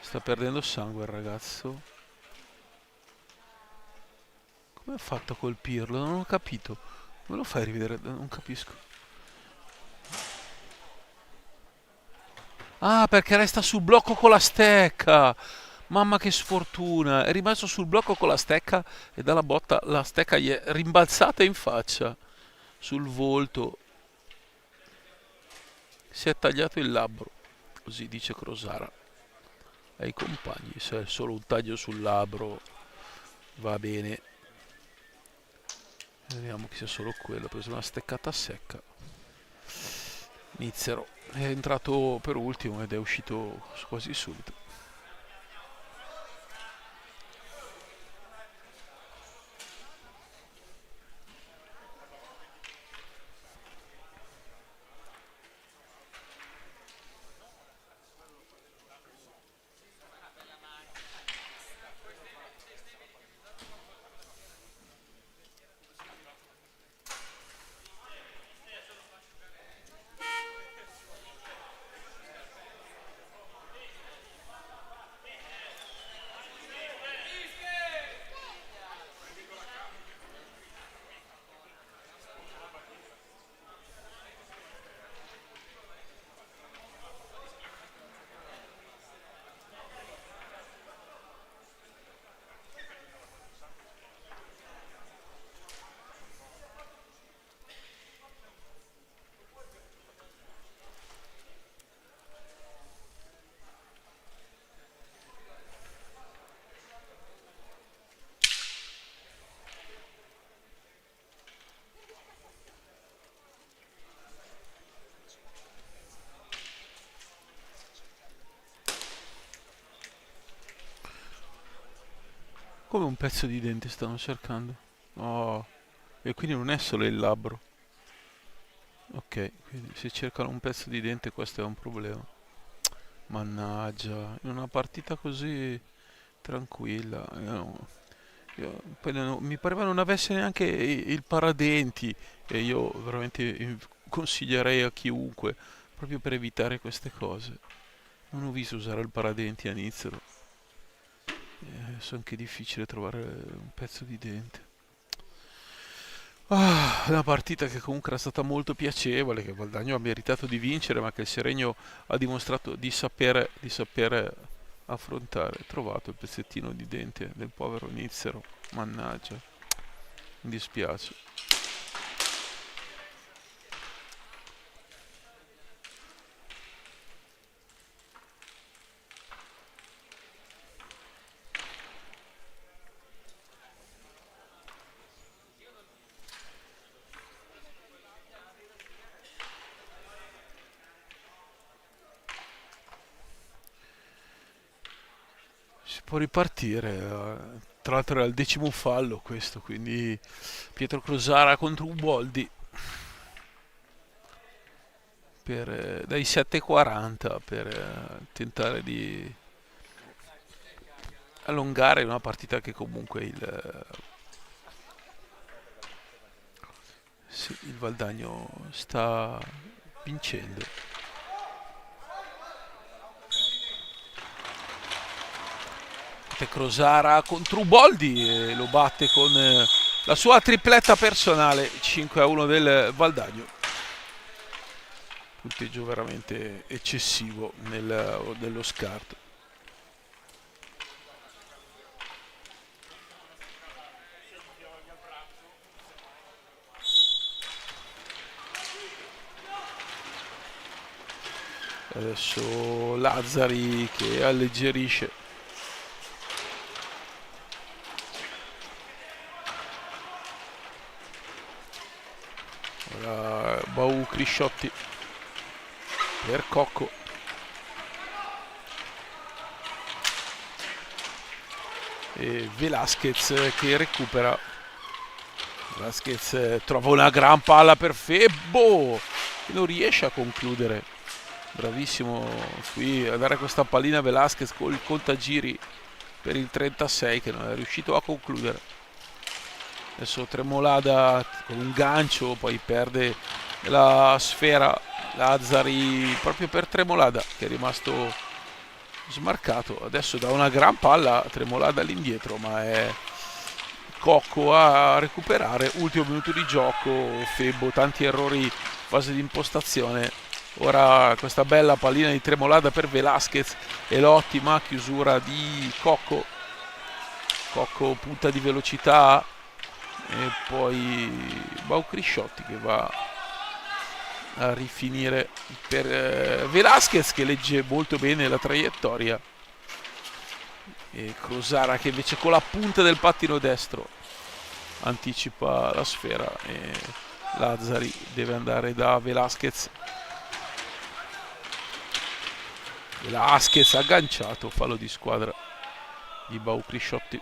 Sta perdendo sangue il ragazzo. Come ha fatto a colpirlo? Non ho capito. Come lo fai a rivedere? Non capisco. Ah, perché resta sul blocco con la stecca. Mamma che sfortuna, è rimasto sul blocco con la stecca e dalla botta la stecca gli è rimbalzata in faccia, sul volto. Si è tagliato il labbro, così dice Crosara ai compagni. Se è solo un taglio sul labbro va bene. Vediamo che sia solo quello, ha preso una steccata secca. Nizzero è entrato per ultimo ed è uscito quasi subito. Come un pezzo di dente stanno cercando. Oh, e quindi non è solo il labbro. Ok, quindi se cercano un pezzo di dente questo è un problema. Mannaggia, in una partita così tranquilla. Poi mi pareva non avesse neanche il paradenti e io veramente consiglierei a chiunque, proprio per evitare queste cose. Non ho visto usare il paradenti a Nizzero. Adesso è anche difficile trovare un pezzo di dente. Una partita che comunque era stata molto piacevole, che Valdagno ha meritato di vincere, ma che il Seregno ha dimostrato di sapere affrontare. Trovato il pezzettino di dente del povero Nizzero, mannaggia, mi dispiace. Si può ripartire, tra l'altro era il 10° fallo questo, quindi Pietro Crosara contro Uboldi dai 7,40 per tentare di allungare una partita che comunque sì, il Valdagno sta vincendo. Crosara contro Uboldi e lo batte con la sua tripletta personale, 5-1 del Valdagno. Punteggio veramente eccessivo dello scarto. Adesso Lazzari che alleggerisce. Ora Bau Crisciotti per Cocco. E Velasquez che recupera. Velasquez trova una gran palla per Febbo che non riesce a concludere. Bravissimo qui a dare questa pallina a Velasquez con il contagiri per il 36 che non è riuscito a concludere. Adesso Tremolada con un gancio, poi perde la sfera Lazzari proprio per Tremolada che è rimasto smarcato. Adesso da una gran palla Tremolada all'indietro, ma è Cocco a recuperare. Ultimo minuto di gioco, Febbo, tanti errori in fase di impostazione. Ora questa bella pallina di Tremolada per Velasquez e l'ottima chiusura di Cocco. Cocco punta di velocità e poi Baucrisciotti che va a rifinire per Velasquez, che legge molto bene la traiettoria, e Crosara che invece con la punta del pattino destro anticipa la sfera e Lazzari deve andare da Velasquez. Velasquez agganciato, fallo di squadra di Baucrisciotti.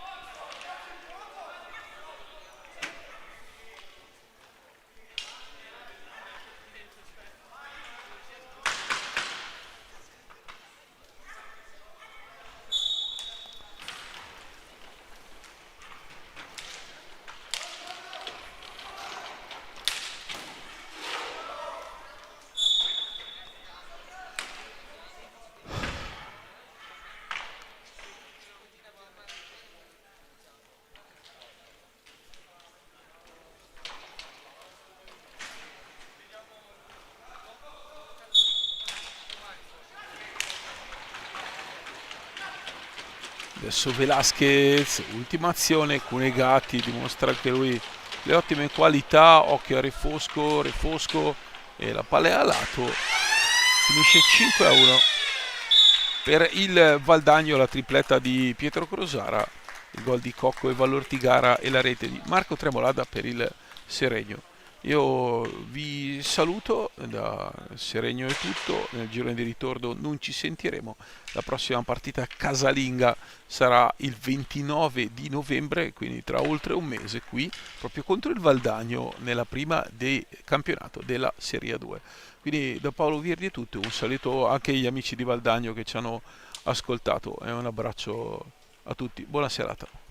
Adesso Velasquez, ultima azione, Cunegati dimostra anche lui le ottime qualità, occhio a Refosco e la palla è a lato, finisce 5-1 per il Valdagno, la tripletta di Pietro Crosara, il gol di Cocco e Valortigara e la rete di Marco Tremolada per il Seregno. Io vi saluto, da Seregno è tutto, nel giro di ritorno non ci sentiremo, la prossima partita casalinga sarà il 29 di novembre, quindi tra oltre un mese qui, proprio contro il Valdagno nella prima del campionato della Serie 2. Quindi da Paolo Virdi è tutto, un saluto anche agli amici di Valdagno che ci hanno ascoltato e un abbraccio a tutti, buona serata.